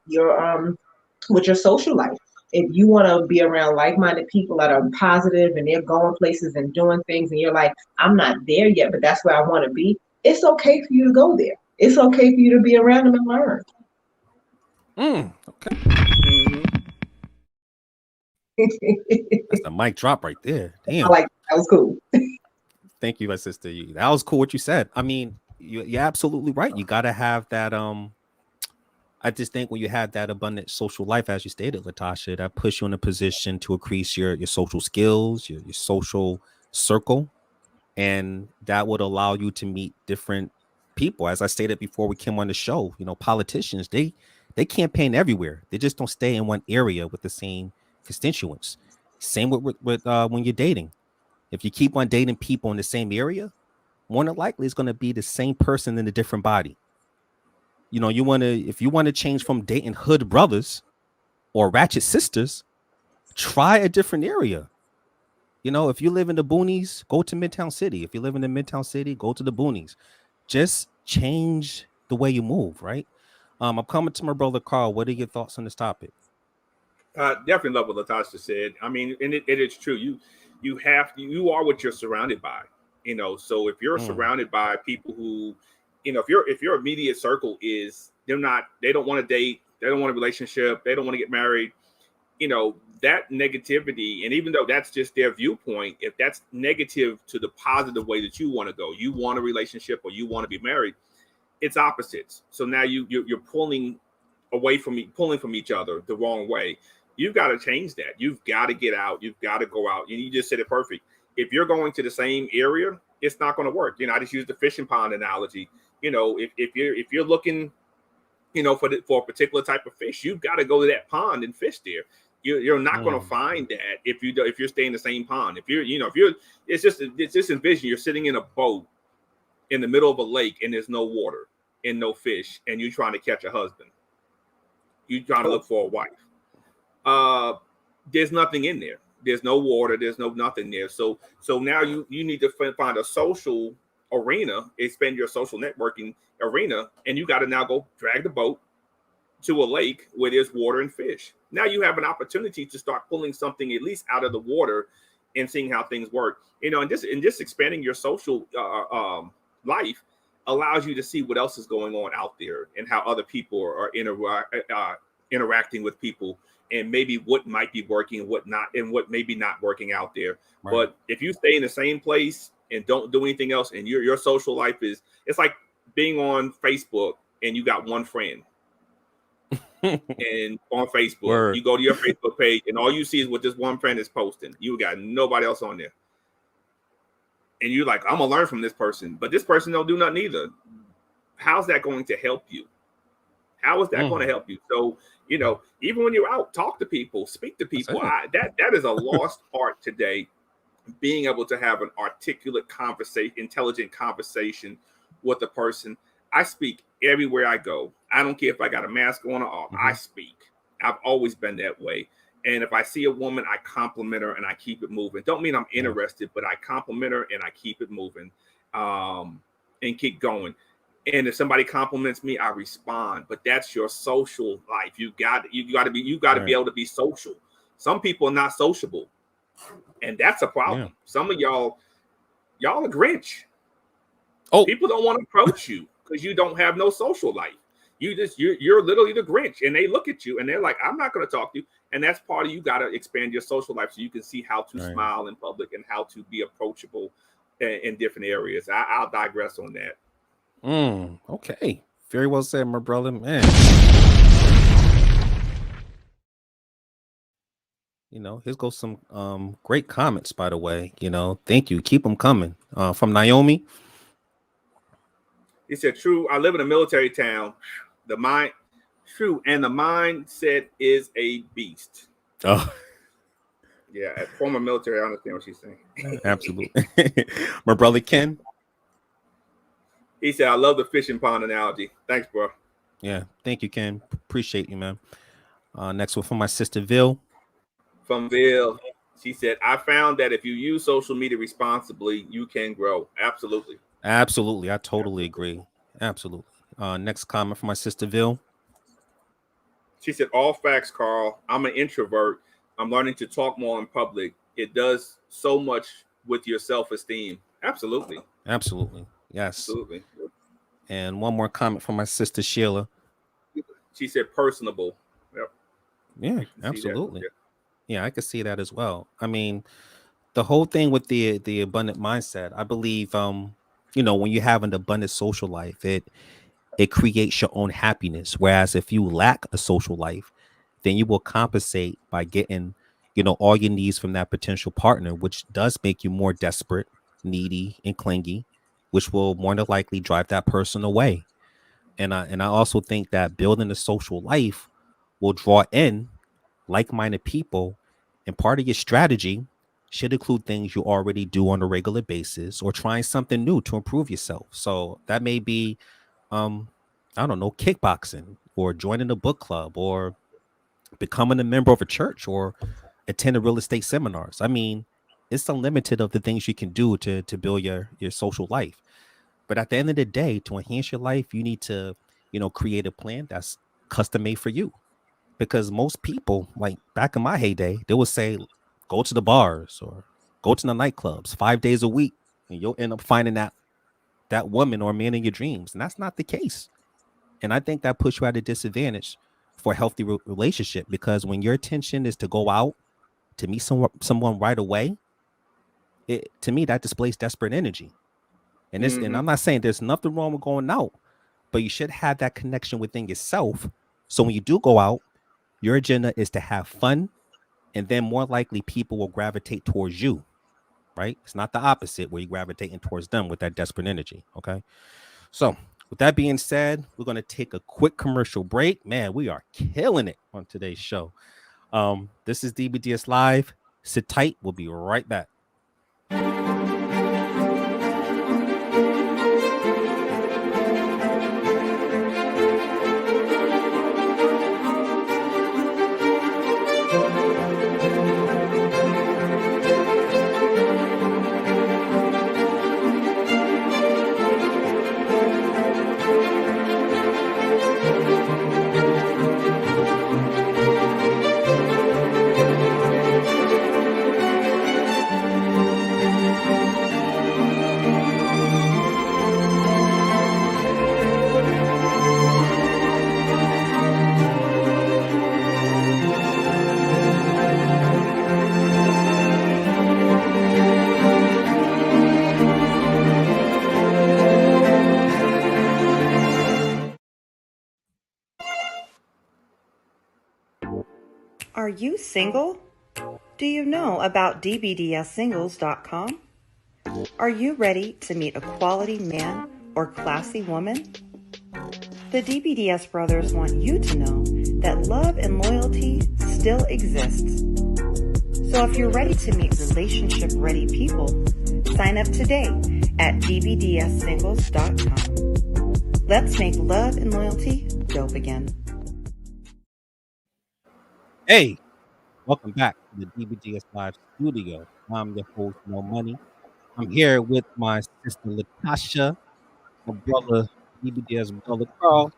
your social life. If you want to be around like-minded people that are positive and they're going places and doing things, and you're like, I'm not there yet, but that's where I want to be. It's okay for you to go there. It's okay for you to be around them and learn. Okay. That's the mic drop right there. Damn. I like that was cool. Thank you, my sister. That was cool what you said. I mean, you're absolutely right. You got to have that. I just think when you have that abundant social life, as you stated, Latasha, that puts you in a position to increase your social skills, your social circle, and that would allow you to meet different people. As I stated before we came on the show, you know, politicians, they campaign everywhere. They just don't stay in one area with the same constituents. Same with when you're dating. If you keep on dating people in the same area, more than likely it's going to be the same person in a different body. You know, if you want to change from dating hood brothers or ratchet sisters, try a different area. You know, if you live in the boonies, go to Midtown City. If you live in the Midtown City, go to the boonies. Just change the way you move, right? I'm coming to my brother Carl. What are your thoughts on this topic? Definitely love what Latasha said. I mean, and it is true. You are what you're surrounded by. You know, so if you're surrounded by people who, you know, if your immediate circle is they don't want to date, they don't want a relationship, they don't want to get married, you know, that negativity, and even though that's just their viewpoint, if that's negative to the positive way that you want to go, you want a relationship or you want to be married, it's opposites. So now you're pulling from each other the wrong way. You've got to change that. You've got to get out. You've got to go out. And you just said it perfect. If you're going to the same area, it's not going to work. I just use the fishing pond analogy. If you're looking, for a particular type of fish, you've got to go to that pond and fish there. You're not going to find that if you're staying in the same pond. It's just envision you're sitting in a boat in the middle of a lake and there's no water and no fish, and you're trying to catch a husband. You're trying to look for a wife. There's nothing in there. There's no water. There's nothing there. So now you need to find a social arena, expand your social networking arena, and you got to now go drag the boat to a lake where there's water and fish. Now you have an opportunity to start pulling something at least out of the water and seeing how things work. And just expanding your social life allows you to see what else is going on out there and how other people are interacting with people, and maybe what might be working, what not, and what maybe not working out there. Right. But if you stay in the same place and don't do anything else, and your social life it's like being on Facebook and you got one friend. And on Facebook, you go to your Facebook page and all you see is what this one friend is posting. You got nobody else on there. And you're like, I'm gonna learn from this person, but this person don't do nothing either. How's that going to help you? How is that going to help you? So, even when you're out, talk to people, speak to people. That is a lost art today. Being able to have an articulate conversation, intelligent conversation with a person. I speak everywhere I go. I don't care if I got a mask on or off. I speak. I've always been that way. And if I see a woman, I compliment her and I keep it moving. Don't mean I'm interested, but I compliment her and I keep it moving, and keep going. And if somebody compliments me, I respond. But that's your social life. You got to be able to be social. Some people are not sociable, and that's a problem. Yeah. Some of y'all are Grinch. Oh, people don't want to approach you because you don't have no social life. You're literally the Grinch, and they look at you and they're like, I'm not going to talk to you. And that's part of you got to expand your social life so you can see how to smile in public and how to be approachable in different areas. I'll digress on that. Okay. Very well said, my brother. Man. Here's goes some great comments, by the way. Thank you. Keep them coming. From Naomi. He said, true, I live in a military town. The mindset is a beast. Oh. Yeah, as former military, I understand what she's saying. Absolutely. My brother Ken. He said, I love the fishing pond analogy. Thanks, bro. Yeah, thank you, Ken. Appreciate you, man. Next one from my sister, Ville. From Ville. She said, I found that if you use social media responsibly, you can grow. Absolutely. Absolutely. I totally agree. Absolutely. Next comment from my sister, Ville. She said, all facts, Carl. I'm an introvert. I'm learning to talk more in public. It does so much with your self-esteem. Absolutely. Absolutely. Yes. Absolutely. And one more comment from my sister, Sheila. She said personable. Yep. Yeah, absolutely. Yeah, I could see that as well. I mean, the whole thing with the abundant mindset, I believe, when you have an abundant social life, it creates your own happiness. Whereas if you lack a social life, then you will compensate by getting, all your needs from that potential partner, which does make you more desperate, needy, and clingy, which will more than likely drive that person away. And I also think that building a social life will draw in like-minded people, and part of your strategy should include things you already do on a regular basis or trying something new to improve yourself. So that may be, I don't know, kickboxing or joining a book club or becoming a member of a church or attending real estate seminars. I mean, it's unlimited of the things you can do to build your social life. But at the end of the day, to enhance your life, you need to, create a plan that's custom made for you. Because most people, like back in my heyday, they would say, go to the bars or go to the nightclubs 5 days a week, and you'll end up finding that woman or man in your dreams. And that's not the case. And I think that puts you at a disadvantage for a healthy relationship, because when your intention is to go out to meet someone right away, to me, that displays desperate energy. And this, and I'm not saying there's nothing wrong with going out, but you should have that connection within yourself. So when you do go out, Your agenda is to have fun, and then more likely people will gravitate towards you, right? It's not the opposite where you're gravitating towards them with that desperate energy, okay? So with that being said, we're going to take a quick commercial break. Man, we are killing it on today's show. This is DBDS Live. Sit tight. We'll be right back. Are you single? Do you know about dbdssingles.com? Are you ready to meet a quality man or classy woman? The DBDS brothers want you to know that love and loyalty still exists. So if you're ready to meet relationship-ready people, sign up today at dbdssingles.com. Let's make love and loyalty dope again. Hey, welcome back to the DBDS Live studio. I'm your host, No Money. I'm here with my sister Latasha, my brother DBDS brother Carl,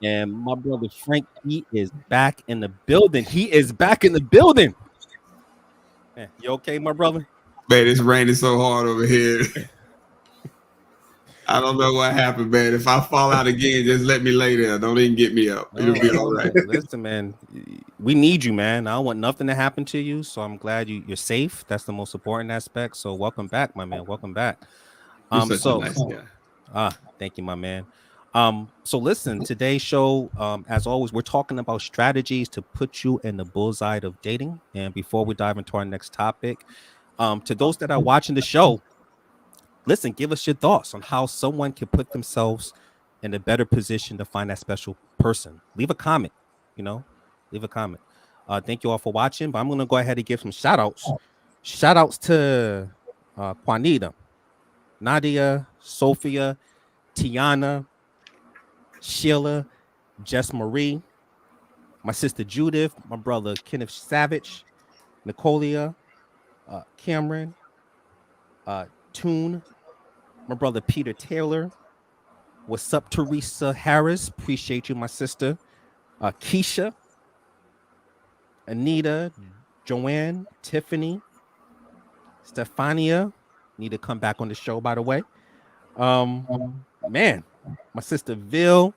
and my brother Frank. He is back in the building. He is back in the building. Man, you okay, my brother? Man, it's raining so hard over here. I don't know what happened, man. If I fall out again, just let me lay there. Don't even get me up. It'll be all right. Listen, man, we need you, man. I don't want nothing to happen to you, so I'm glad you're safe. That's the most important aspect. So welcome back, my man. Welcome back. You're such a nice guy. Thank you, my man. So listen, today's show, as always, we're talking about strategies to put you in the bullseye of dating. And before we dive into our next topic, to those that are watching the show, listen, give us your thoughts on how someone can put themselves in a better position to find that special person. Leave a comment, leave a comment. Thank you all for watching, but I'm going to go ahead and give some shout outs. Shout outs to Juanita, Nadia, Sophia, Tiana, Sheila, Jess Marie, my sister Judith, my brother Kenneth Savage, Nicolia, Cameron, Toon, my brother Peter Taylor. What's up, Teresa Harris? Appreciate you, my sister. Keisha, Anita, Joanne, Tiffany, Stefania. Need to come back on the show, by the way. Man, my sister Ville.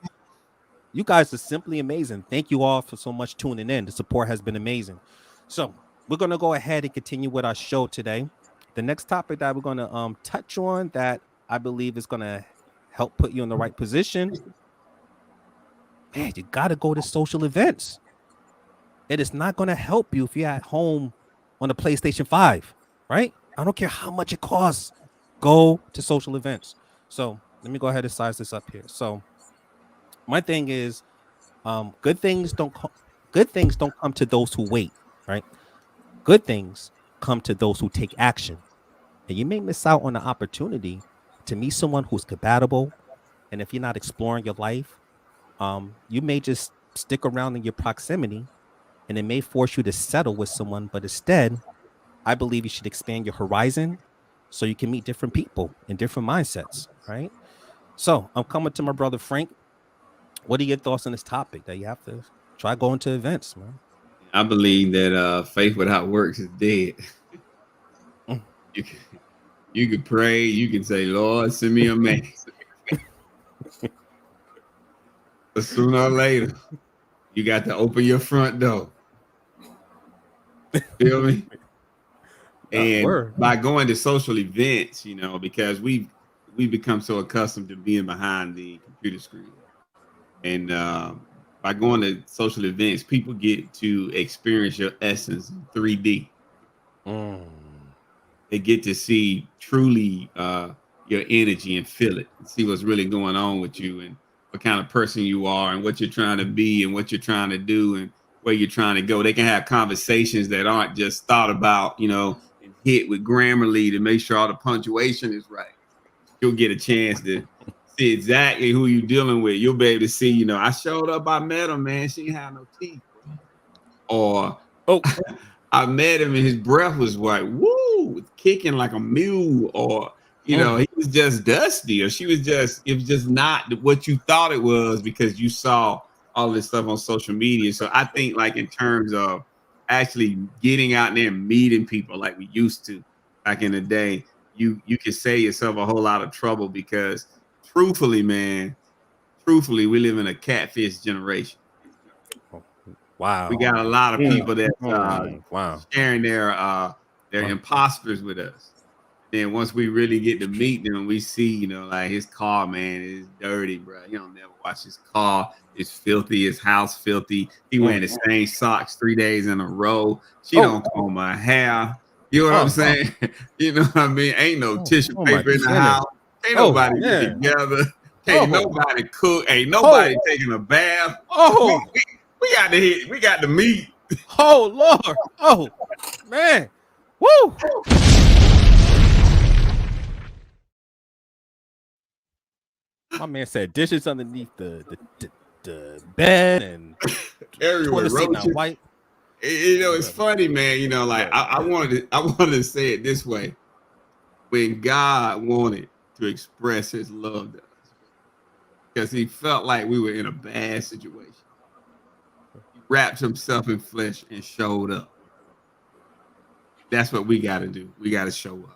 You guys are simply amazing. Thank you all for so much tuning in. The support has been amazing. So we're going to go ahead and continue with our show today. The next topic that we're going to touch on that I believe is going to help put you in the right position. Man, you got to go to social events. It is not going to help you if you're at home on a PlayStation 5, right? I don't care how much it costs. Go to social events. So let me go ahead and size this up here. So my thing is, good things don't come to those who wait, right? Good things come to those who take action. And you may miss out on the opportunity to meet someone who's compatible. And if you're not exploring your life, you may just stick around in your proximity, and it may force you to settle with someone. But instead, I believe you should expand your horizon so you can meet different people and different mindsets, right? So I'm coming to my brother Frank. What are your thoughts on this topic that you have to try going to events, man? I believe that faith without works is dead. You could pray. You can say, Lord, send me a man. But sooner or later, you got to open your front door. Feel me? And by going to social events, because we become so accustomed to being behind the computer screen. And by going to social events, people get to experience your essence in 3D. They get to see truly your energy and feel it, and see what's really going on with you, and what kind of person you are, and what you're trying to be, and what you're trying to do, and where you're trying to go. They can have conversations that aren't just thought about, and hit with Grammarly to make sure all the punctuation is right. You'll get a chance to see exactly who you're dealing with. You'll be able to see, I showed up, I met him, man. She ain't had no teeth. Or, I met him and his breath was like, woo, kicking like a mule. Or, he was just dusty. Or it was just not what you thought it was because you saw all this stuff on social media. So I think like in terms of actually getting out there and meeting people like we used to back in the day, you can save yourself a whole lot of trouble because truthfully, we live in a catfish generation. Wow. We got a lot of people that sharing their imposters with us. Then once we really get to meet them, we see, like his car, man, is dirty, bro. You don't never watch his car. It's filthy. His house filthy. He wearing the same socks 3 days in a row. She don't comb my hair. You know what I'm saying? You know what I mean? Ain't no tissue paper in the house. Ain't nobody get together. Ain't nobody cook. Ain't nobody taking a bath. We got to meet. Oh Lord. Oh man. Woo. My man said dishes underneath the bed and everywhere. White. It's funny, man. I wanted to say it this way. When God wanted to express his love to us, because he felt like we were in a bad situation, he wrapped himself in flesh and showed up. That's what we got to do. We got to show up.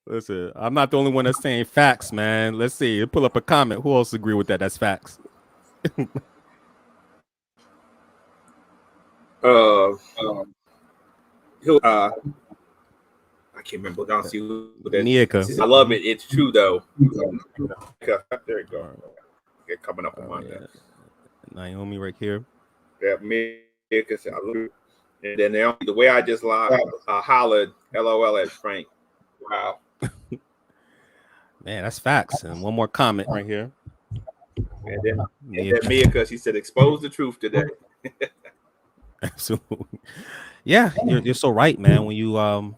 Listen, I'm not the only one that's saying facts, man. Let's see. Pull up a comment. Who else agree with that? That's facts. I can't remember. Don't see who that. Nika. I love it. It's true though. There you go. They're coming up on Monday. Naomi right here. Yeah, Mika said, I love it. And then the way I just hollered LOL at Frank. Wow. Man, that's facts. And one more comment right here. And then Mika, she said, expose the truth today. Absolutely. Yeah, you're so right, man. When you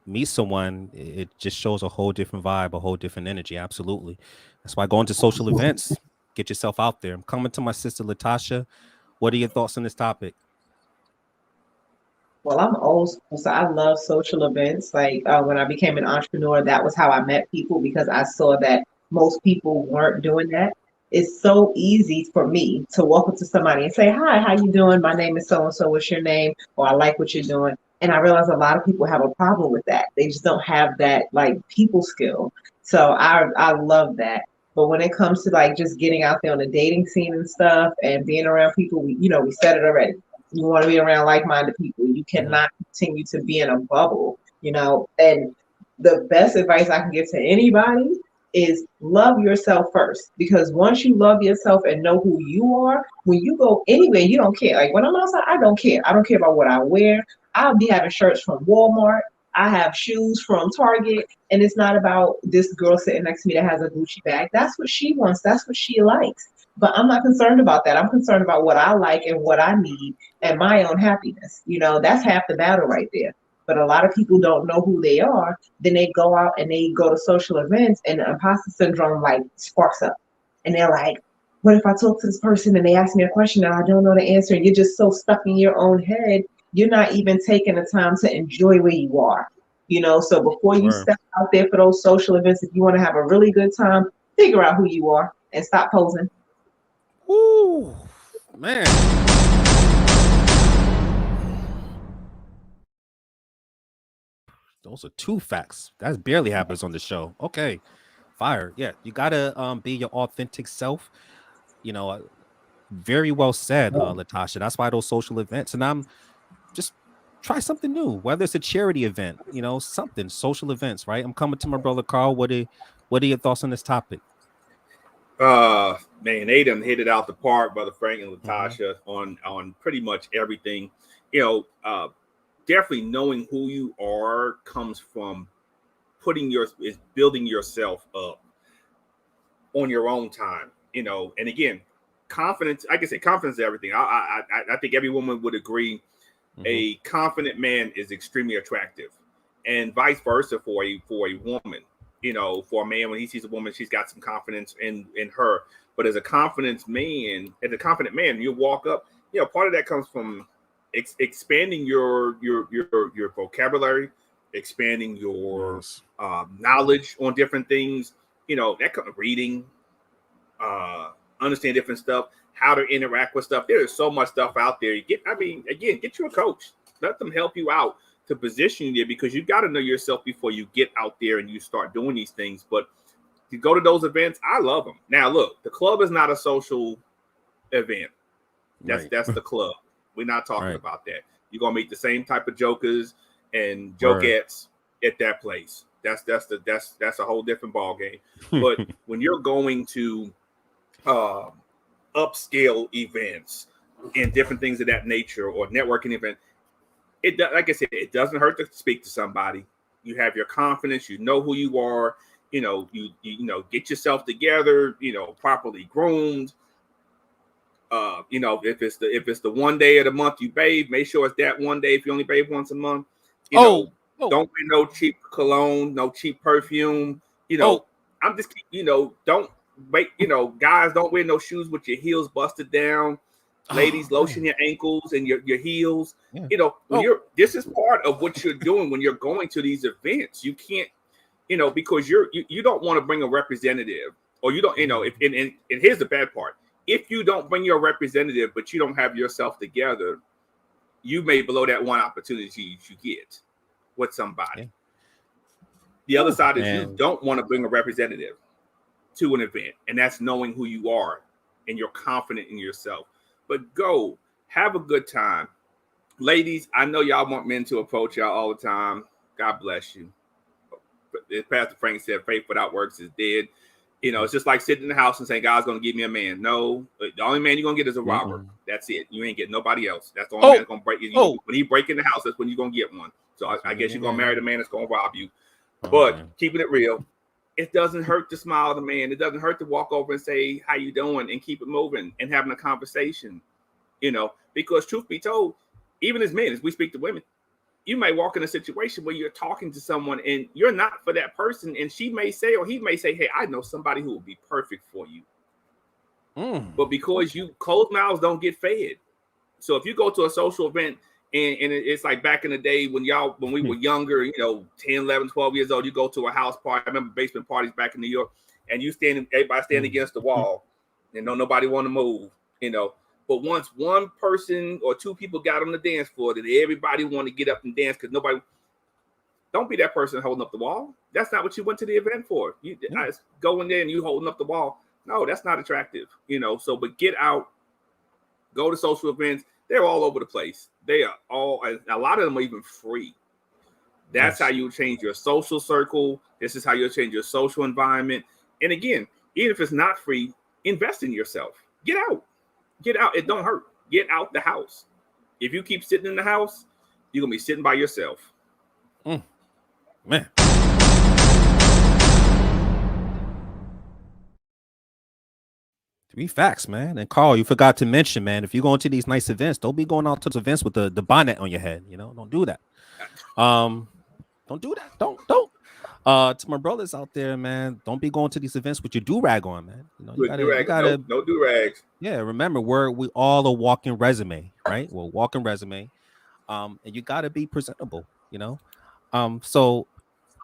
meet someone, it just shows a whole different vibe, a whole different energy. Absolutely. That's why going to social events, get yourself out there. I'm coming to my sister Latasha. What are your thoughts on this topic? Well, I'm old school, so I love social events. Like when I became an entrepreneur, that was how I met people because I saw that most people weren't doing that. It's so easy for me to walk up to somebody and say, "Hi, how you doing? My name is so and so. What's your name?" Or "I like what you're doing." And I realize a lot of people have a problem with that. They just don't have that like people skill. So I love that. But when it comes to like just getting out there on the dating scene and stuff and being around people, we said it already. You want to be around like-minded people. You cannot continue to be in a bubble, and the best advice I can give to anybody is love yourself first. Because once you love yourself and know who you are, when you go anywhere, you don't care. Like when I'm outside, I don't care. I don't care about what I wear. I'll be having shirts from Walmart. I have shoes from Target. And it's not about this girl sitting next to me that has a Gucci bag. That's what she wants. That's what she likes. But I'm not concerned about that. I'm concerned about what I like and what I need and my own happiness. That's half the battle right there. But a lot of people don't know who they are. Then they go out and they go to social events and the imposter syndrome like sparks up. And they're like, what if I talk to this person and they ask me a question and I don't know the answer? And you're just so stuck in your own head. You're not even taking the time to enjoy where you are. So before you step out there for those social events, if you want to have a really good time, figure out who you are and stop posing. Ooh, man. Those are two facts. That barely happens on the show. Okay. Fire. Yeah. You gotta be your authentic self. Very well said, Latasha. That's why those social events. And I'm just try something new, whether it's a charity event, something, social events, right? I'm coming to my brother Carl. What are your thoughts on this topic? Man, they done hit it out the park, Brother Frank and Latasha, on pretty much everything. Definitely knowing who you are comes from building yourself up on your own time, and again, confidence, like I said, confidence is everything. I think every woman would agree. A confident man is extremely attractive, and vice versa for a woman. For a man, when he sees a woman, she's got some confidence in her. But as a confident man, you walk up. Part of that comes from expanding your vocabulary, expanding your knowledge on different things. That comes reading, understand different stuff, how to interact with stuff. There is so much stuff out there. Get you a coach. Let them help you out to position you there, because you got to know yourself before you get out there and you start doing these things. But to go to those events, I love them. Now, look, the club is not a social event. That's the club. We're not talking about that. You're gonna meet the same type of jokers and jokettes at that place. That's a whole different ball game. But when you're going to upscale events and different things of that nature, or networking event, like I said, it doesn't hurt to speak to somebody. You have your confidence. You know who you are. You get yourself together. Properly groomed. If it's the one day of the month you bathe, make sure it's that one day. If you only bathe once a month, don't wear no cheap cologne, no cheap perfume. I'm just don't wait. Guys, don't wear no shoes with your heels busted down. Ladies, lotion your ankles and your heels. Yeah. This is part of what you're doing when you're going to these events. You can't, because you don't want to bring a representative, or you don't, and here's the bad part. If you don't bring your representative, but you don't have yourself together, you may blow that one opportunity you get with somebody. The other side is you don't want to bring a representative to an event, and that's knowing who you are and you're confident in yourself. But go have a good time. Ladies, I know y'all want men to approach y'all all the time. God bless you. But as Pastor Frank said, faith without works is dead. It's just like sitting in the house and saying, God's going to give me a man. No, the only man you're going to get is a robber. That's it. You ain't getting nobody else. That's the only man that's going to break you. When he break in the house, that's when you're going to get one. So I guess you're going to marry the man that's going to rob you. But keeping it real, it doesn't hurt to smile at the man. It doesn't hurt to walk over and say, how you doing? And keep it moving and having a conversation, because truth be told, even as men, as we speak to women, you may walk in a situation where you're talking to someone and you're not for that person. And she may say, or he may say, hey, I know somebody who will be perfect for you. But because closed mouths don't get fed. So if you go to a social event and it's like back in the day when we were younger, 10, 11, 12 years old, you go to a house party. I remember basement parties back in New York, and everybody stand against the wall and nobody want to move, But once one person or two people got on the dance floor, then everybody want to get up and dance, because don't be that person holding up the wall. That's not what you went to the event for. You go in there and you holding up the wall. No, that's not attractive, So, but get out, go to social events. They're all over the place. They are a lot of them are even free. That's how you change your social circle. This is how you'll change your social environment. And again, even if it's not free, invest in yourself. Get out. Get out. It don't hurt. Get out the house. If you keep sitting in the house, you're going to be sitting by yourself. Man. Three facts, man. And Carl, you forgot to mention, man, if you're going to these nice events, don't be going out to those events with the bonnet on your head. Don't do that. Don't do that. Don't. To my brothers out there, man, don't be going to these events with your do-rag on, man. You gotta no do-rags. Yeah, remember, we all a walking resume, right? We're walking resume. And you gotta be presentable, So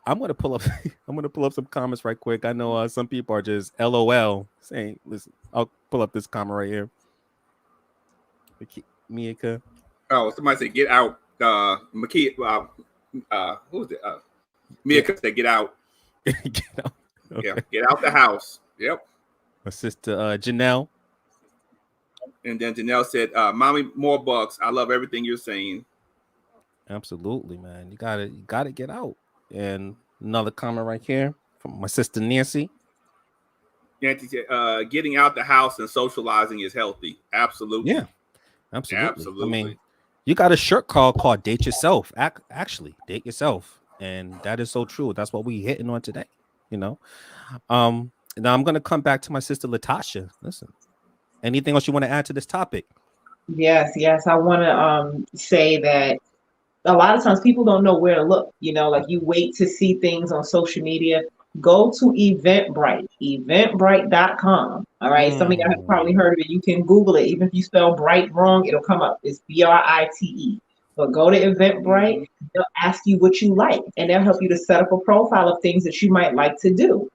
I'm gonna pull up some comments right quick. I know some people are just LOL saying, listen, I'll pull up this comment right here. Mika. Oh, somebody said get out. Makia, who was it? Mika said get out. Get out. Okay. Yeah, get out the house. Yep. My sister Janelle. And then Janelle said, Mommy, more bucks. I love everything you're saying. Absolutely, man. You gotta get out. And another comment right here from my sister Nancy. Getting out the house and socializing is healthy. Yeah, Absolutely. absolutely. I mean, Absolutely. you got a shirt called "Date Yourself." Actually, date yourself, and that is so true. That's what we hitting on today. You know. Now I'm gonna come back to my sister Latasha. Listen, anything else you want to add to this topic? Yes, yes. I want to say that a lot of times people don't know where to look. Like you wait to see things on social media. Go to Eventbrite, eventbrite.com. All right. Some of y'all have probably Mm, heard of it. You can Google it. Even if you spell bright wrong, it'll come up. It's Brite. But go to Eventbrite. Hmm. They'll ask you what you like, and they'll help you to set up a profile of things that you might like to do.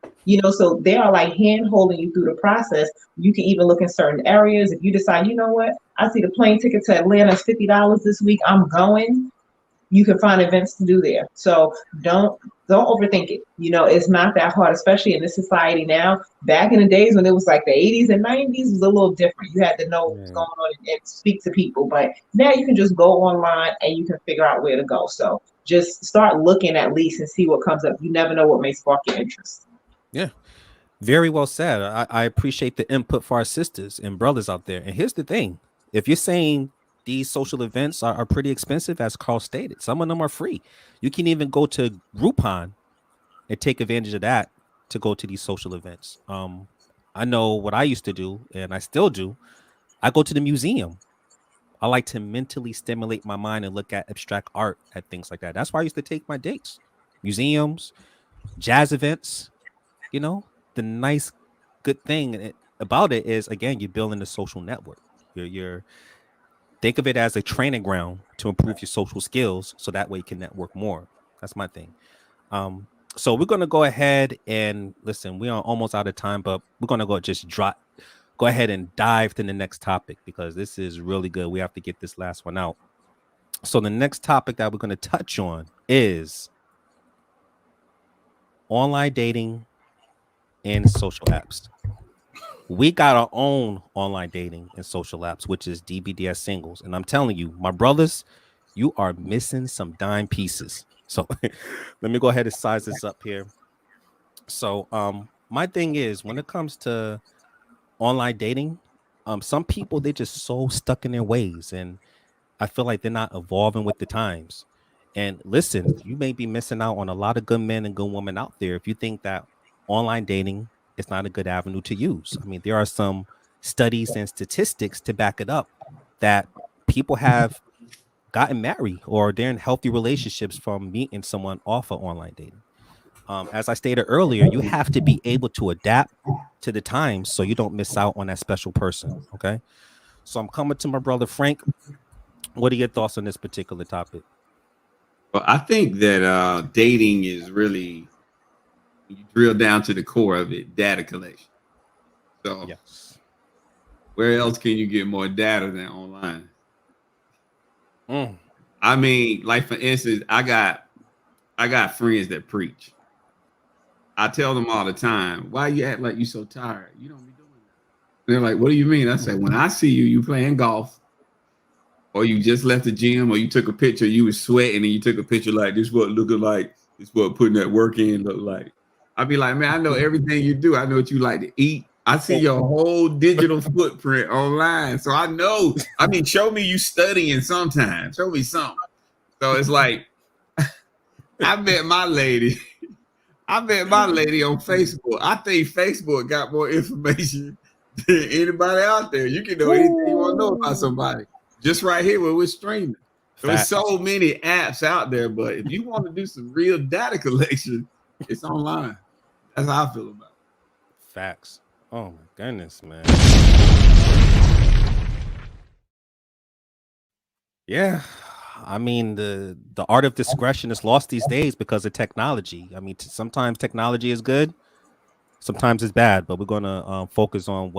So they are like hand holding you through the process. You can even look in certain areas. If you decide, you know what, I see the plane ticket to Atlanta is $50 this week, I'm going. You can find events to do there. So don't overthink it. It's not that hard, especially in this society now. Back in the days when it was like the 80s and 90s, it was a little different. You had to know what was yeah. going on and speak to people. But now you can just go online and you can figure out where to go. So just start looking at least and see what comes up. You never know what may spark your interest. Yeah. Very well said. I appreciate the input for our sisters and brothers out there. And here's the thing: if you're saying these social events are pretty expensive, as Carl stated, some of them are free. You can even go to Groupon and take advantage of that to go to these social events. I know what I used to do, and I still do. I go to the museum. I like to mentally stimulate my mind and look at abstract art at things like that. That's why I used to take my dates. Museums, jazz events, you know, the nice good thing about it is, again, you're building a social network. You're think of it as a training ground to improve your social skills, so that way you can network more. That's my thing. Um, so we're gonna go ahead and listen. We are almost out of time, but we're gonna go ahead and dive to the next topic because this is really good. We have to get this last one out. So the next topic that we're gonna touch on is online dating and social apps. We got our own online dating and social apps, which is DBDS Singles. And I'm telling you, my brothers, you are missing some dime pieces. So let me go ahead and size this up here. So my thing is, when it comes to online dating, some people, they're just so stuck in their ways, and I feel like they're not evolving with the times. And listen, you may be missing out on a lot of good men and good women out there if you think that online dating is not a good avenue to use. I mean, there are some studies and statistics to back it up that people have gotten married or they're in healthy relationships from meeting someone off of online dating. As I stated earlier, you have to be able to adapt to the times so you don't miss out on that special person. Okay. So I'm coming to my brother Frank. What are your thoughts on this particular topic? Well, I think that dating is really, when you drill down to the core of it, data collection. So Yes. where else can you get more data than online? Mm. I mean, like for instance, I got friends that preach. I tell them all the time, why you act like you so tired? You don't be doing that. They're like, what do you mean? I say, when I see you playing golf, or you just left the gym, or you took a picture, you was sweating, and you took a picture like this, what looking like, this what putting that work in look like. I'd be like, man, I know everything you do. I know what you like to eat. I see your whole digital footprint online. So I know, I mean, show me you studying sometimes. Show me something. So it's like, I met my lady. I met my lady on Facebook. I think Facebook got more information than anybody out there. You can know anything you want to know about somebody just right here where we're streaming. So there's Facts. so many apps out there, but if you want to do some real data collection, it's online. That's how I feel about it. Facts. Oh my goodness, man. Yeah. I mean, the art of discretion is lost these days because of technology. I mean, sometimes technology is good, sometimes it's bad, but we're gonna focus on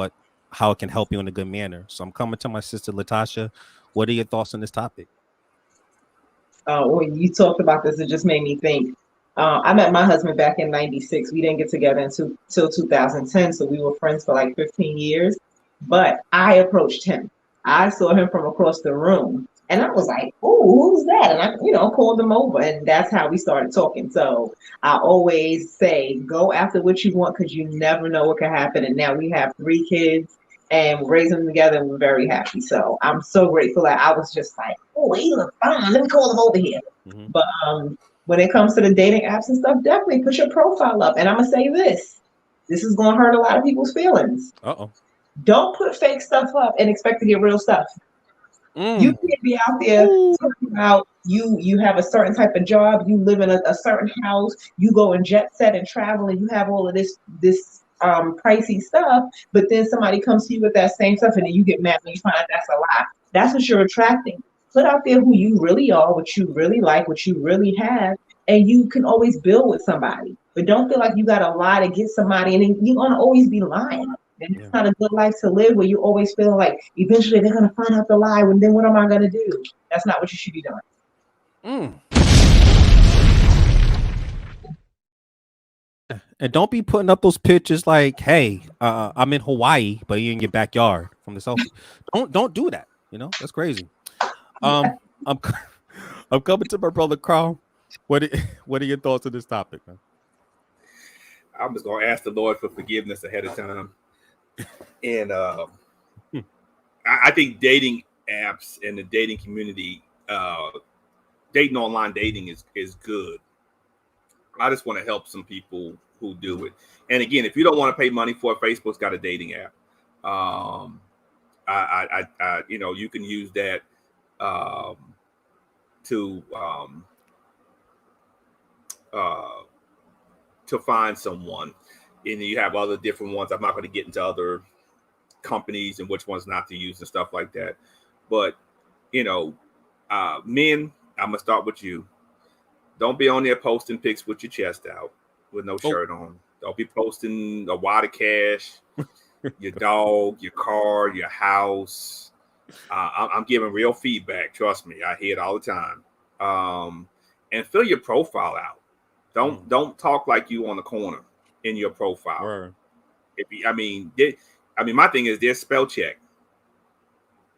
how it can help you in a good manner. So I'm coming to my sister Latasha. What are your thoughts on this topic? When you talked about this, it just made me think. I met my husband back in '96. We didn't get together until 2010, so we were friends for like 15 years. But I approached him. I saw him from across the room. And I was like, "Oh, who's that?" And I, called them over, and that's how we started talking. So I always say, go after what you want because you never know what can happen. And now we have 3 kids, and we're raising them together, and we're very happy. So I'm so grateful that I was just like, "Oh, he look fine. Let me call them over here." Mm-hmm. But when it comes to the dating apps and stuff, definitely put your profile up. And I'm gonna say this: this is gonna hurt a lot of people's feelings. Uh-oh. Don't put fake stuff up and expect to get real stuff. You Mm. can't be out there talking about you have a certain type of job, you live in a certain house, you go and jet set and travel, and you have all of this pricey stuff, but then somebody comes to you with that same stuff, and then you get mad when you find out that's a lie. That's what you're attracting. Put out there who you really are, what you really like, what you really have, and you can always build with somebody. But don't feel like you got to lie to get somebody, and then you're gonna always be lying. And it's not a good life to live where you always feel like eventually they're going to find out the lie. And then what am I going to do? That's not what you should be doing. And don't be putting up those pictures like, "Hey, I'm in Hawaii, but you're in your backyard from the selfie." Don't do that. That's crazy. I'm I'm coming to my brother Carl. What are your thoughts on this topic, man? I'm just gonna ask the Lord for forgiveness ahead of time. And I think dating apps and the dating community, dating online dating is good. I just want to help some people who do it. And again, if you don't want to pay money for it, Facebook's got a dating app. You can use that to find someone. And you have other different ones. I'm not going to get into other companies and which ones not to use and stuff like that. But, men, I'm going to start with you. Don't be on there posting pics with your chest out with no shirt on. Don't be posting a wad of cash, your dog, your car, your house. I'm giving real feedback. Trust me. I hear it all the time. And fill your profile out. Don't talk like you on the corner in your profile. Word. My thing is there's spell check.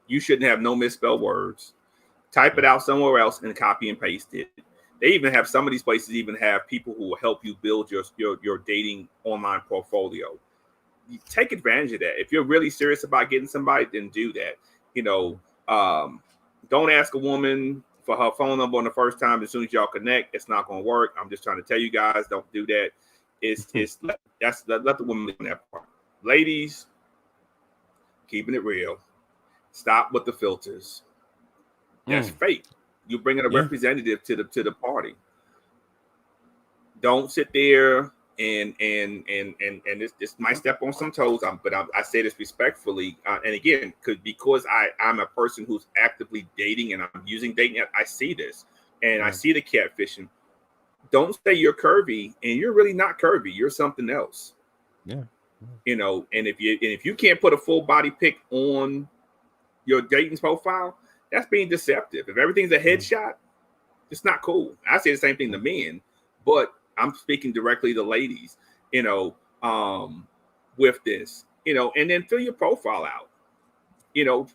You shouldn't have no misspelled words. Type it out somewhere else and copy and paste it. They even have some of these places even have people who will help you build your dating online portfolio. You take advantage of that. If you're really serious about getting somebody, then do that. Don't ask a woman for her phone number on the first time. As soon as y'all connect, it's not going to work. I'm just trying to tell you guys, don't do that. Let the woman live in that part. Ladies, keeping it real. Stop with the filters. That's fake. You're bringing a representative to the party. Don't sit there and this might step on some toes. But I say this respectfully. And again, because I'm a person who's actively dating and I'm using dating, I see this and I see the catfishing. Don't say you're curvy and you're really not curvy. You're something else. Yeah. And if you can't put a full body pic on your dating profile, that's being deceptive. If everything's a headshot, it's not cool. I say the same thing to men, but I'm speaking directly to ladies, with this, and then fill your profile out,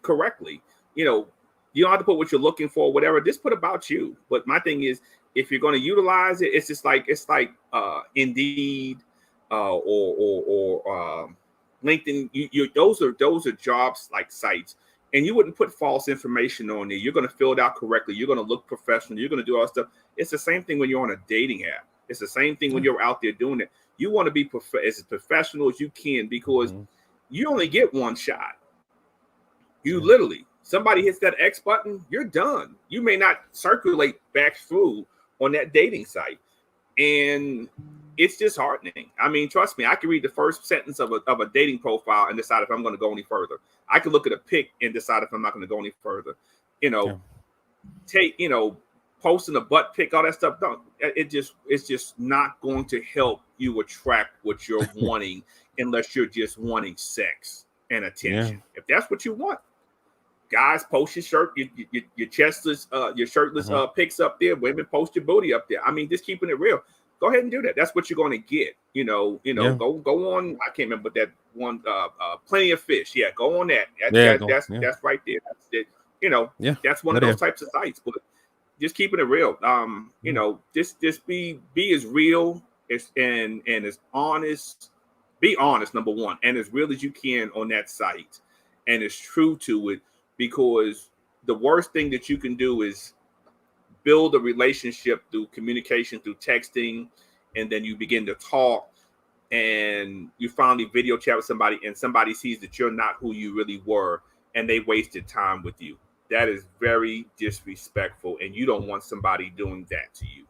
correctly. You don't have to put what you're looking for, whatever. Just put about you. But my thing is, if you're going to utilize it, it's like Indeed or LinkedIn. Those are jobs like sites. And you wouldn't put false information on there. You're going to fill it out correctly. You're going to look professional. You're going to do all that stuff. It's the same thing when you're on a dating app. It's the same thing when you're out there doing it. You want to be as professional as you can because you only get one shot. You literally, somebody hits that X button, you're done. You may not circulate back through on that dating site. And it's disheartening. I mean, trust me, I can read the first sentence of a dating profile and decide if I'm going to go any further. I can look at a pic and decide if I'm not going to go any further. Posting a butt pic, all that stuff. It's just not going to help you attract what you're wanting unless you're just wanting sex and attention. If that's what you want, guys, post your shirt, your chestless, your shirtless pics up there. Women, post your booty up there. I mean, just keeping it real. Go ahead and do that. That's what you're going to get. Go on. I can't remember that one. Plenty of Fish. Yeah, go on that. That's right there. That's it. you know, Yeah, that's one of those types of sites. But just keeping it real. You know, just be as real and as honest. Be honest, number one, and as real as you can on that site, and as true to it, because the worst thing that you can do is build a relationship through communication, through texting, and then you begin to talk, and you finally video chat with somebody, and somebody sees that you're not who you really were, and they wasted time with you. That is very disrespectful, and you don't want somebody doing that to you.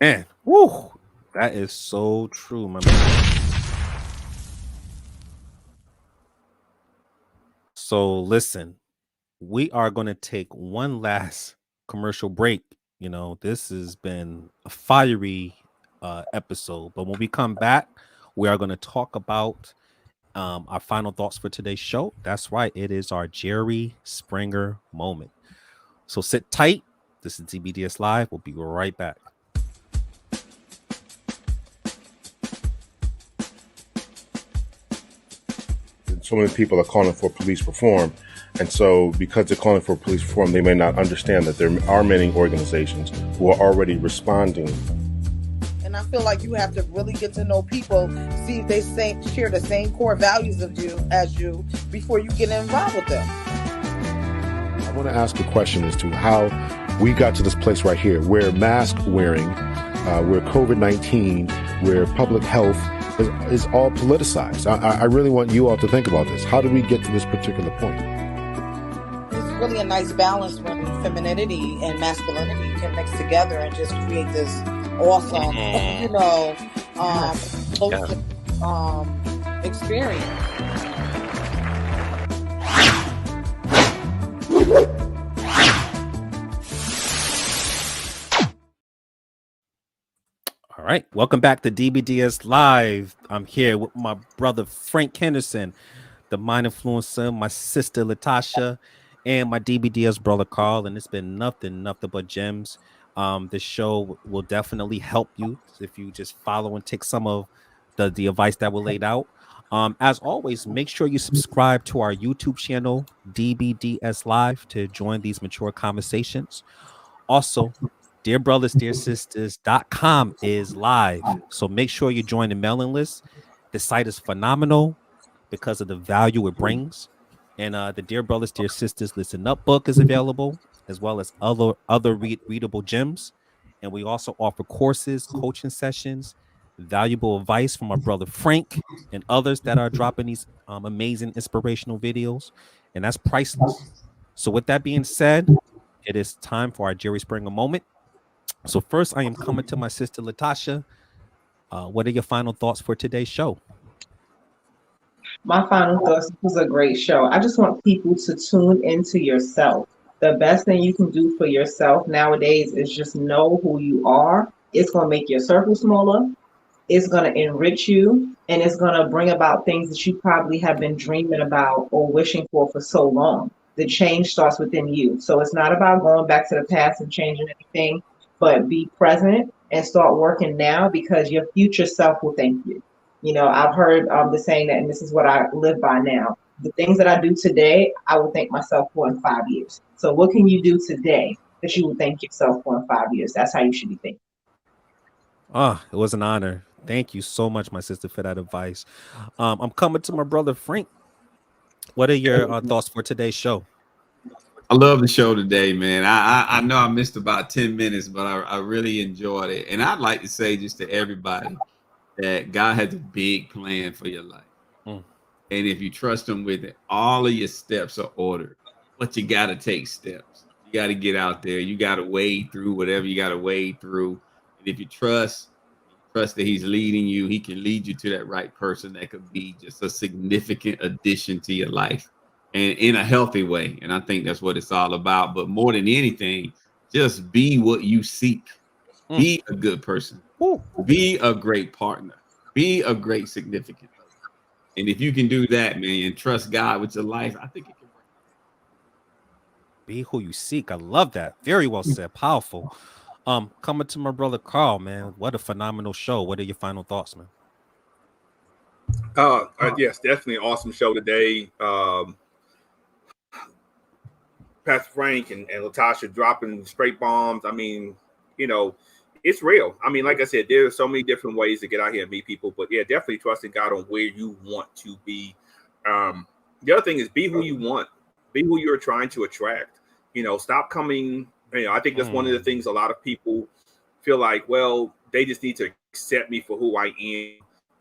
Man, woo, that is so true, my man. So listen, we are going to take one last commercial break. You know, this has been a fiery episode, but when we come back, we are going to talk about our final thoughts for today's show. That's right, it is our Jerry Springer moment. So sit tight. This is DBDS Live. We'll be right back. So many people are calling for police reform. And so because they're calling for police reform, they may not understand that there are many organizations who are already responding. And I feel like you have to really get to know people, see if they share the same core values as you before you get involved with them. I want to ask a question as to how we got to this place right here where mask wearing, where COVID-19, where public health is all politicized. I really want you all to think about this. How did we get to this particular point? It's really a nice balance when femininity and masculinity can mix together and just create this awesome, experience. All right, welcome back to DBDS Live. I'm here with my brother Frank Henderson, the mind influencer, my sister Latasha, and my DBDS brother Carl. And it's been nothing but gems. This show will definitely help you if you just follow and take some of the advice that we laid out. As always, make sure you subscribe to our YouTube channel, DBDS Live, to join these mature conversations. Also, DearBrothersDearSisters.com is live. So make sure you join the mailing list. The site is phenomenal because of the value it brings. And the Dear Brothers, Dear Sisters Listen Up book is available, as well as other readable gems. And we also offer courses, coaching sessions, valuable advice from our brother Frank and others that are dropping these amazing inspirational videos. And that's priceless. So with that being said, it is time for our Jerry Springer moment. So first, I am coming to my sister Latasha. What are your final thoughts for today's show? My final thoughts, this was a great show. I just want people to tune into yourself. The best thing you can do for yourself nowadays is just know who you are. It's going to make your circle smaller. It's going to enrich you, and it's going to bring about things that you probably have been dreaming about or wishing for so long. The change starts within you. So it's not about going back to the past and changing anything, but be present and start working now, because your future self will thank you. You know, I've heard the saying that, and this is what I live by now. The things that I do today, I will thank myself for in 5 years. So what can you do today that you will thank yourself for in 5 years? That's how you should be thinking. It was an honor. Thank you so much, my sister, for that advice. I'm coming to my brother Frank. What are your thoughts for today's show? I love the show today, man. I know I missed about 10 minutes, but I really enjoyed it. And I'd like to say just to everybody that God has a big plan for your life. And if you trust him with it, all of your steps are ordered. But you got to take steps. You got to get out there. You got to wade through whatever you got to wade through. And if you trust that he's leading you, he can lead you to that right person that could be just a significant addition to your life. And in a healthy way. And I think that's what it's all about. But more than anything, just be what you seek. Be a good person. Be a great partner. Be a great significant other. And if you can do that, man, and trust God with your life, I think it can work. Be who you seek. I love that. Very well said. Powerful. Coming to my brother Carl, man. What a phenomenal show. What are your final thoughts, man? Yes, definitely an awesome show today. Pastor Frank and Latasha dropping straight bombs. I mean, you know, it's real. I mean, like I said, there are so many different ways to get out here and meet people, but yeah, definitely trusting God on where you want to be. The other thing is be who you want, be who you're trying to attract. You know, stop coming. You know, I think that's one of the things a lot of people feel like, well, they just need to accept me for who I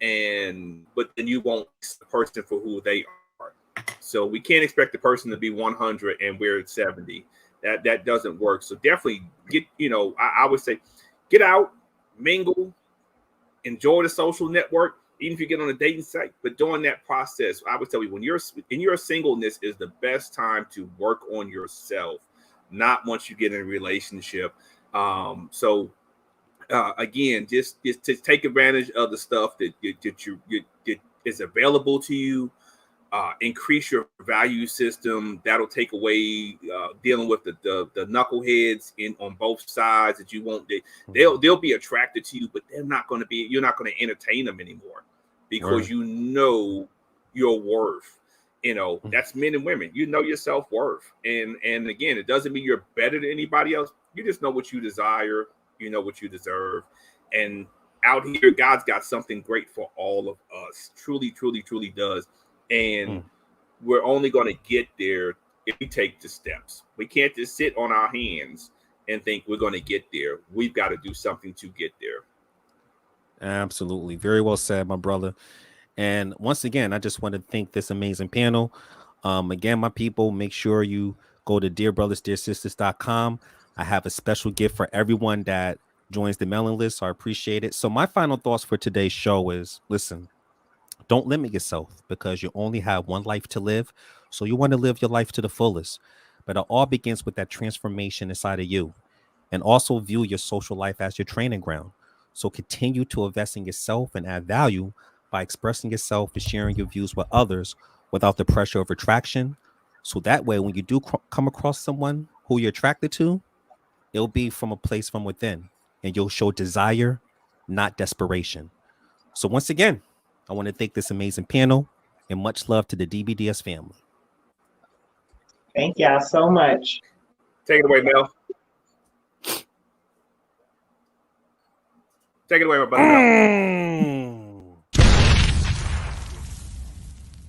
am, but then you won't accept the person for who they are. So we can't expect the person to be 100 and we're at 70. That doesn't work. So definitely get, you know, I would say get out, mingle, enjoy the social network, even if you get on a dating site. But during that process, I would tell you, when you're in your singleness is the best time to work on yourself, not once you get in a relationship. Again, just to take advantage of the stuff that is available to you. Increase your value system. That'll take away dealing with the knuckleheads on both sides that you won't. They'll be attracted to you, but they're not going to be. You're not going to entertain them anymore because you know your worth. You know, that's men and women. You know your self-worth, and again, it doesn't mean you're better than anybody else. You just know what you desire. You know what you deserve, and out here, God's got something great for all of us. Truly, truly, truly does. And we're only going to get there if we take the steps. We can't just sit on our hands and think we're going to get there. We've got to do something to get there. Absolutely. Very well said, my brother. And once again, I just want to thank this amazing panel. Again, my people, make sure you go to dearbrothersdearsisters.com. I have a special gift for everyone that joins the mailing list, so I appreciate it. So my final thoughts for today's show is, listen, don't limit yourself because you only have one life to live. So you want to live your life to the fullest. But it all begins with that transformation inside of you. And also view your social life as your training ground. So continue to invest in yourself and add value by expressing yourself and sharing your views with others without the pressure of attraction. So that way, when you do come across someone who you're attracted to, it'll be from a place from within. And you'll show desire, not desperation. So once again, I want to thank this amazing panel and much love to the DBDS family. Thank y'all so much. Take it away, Mel. Take it away, my brother.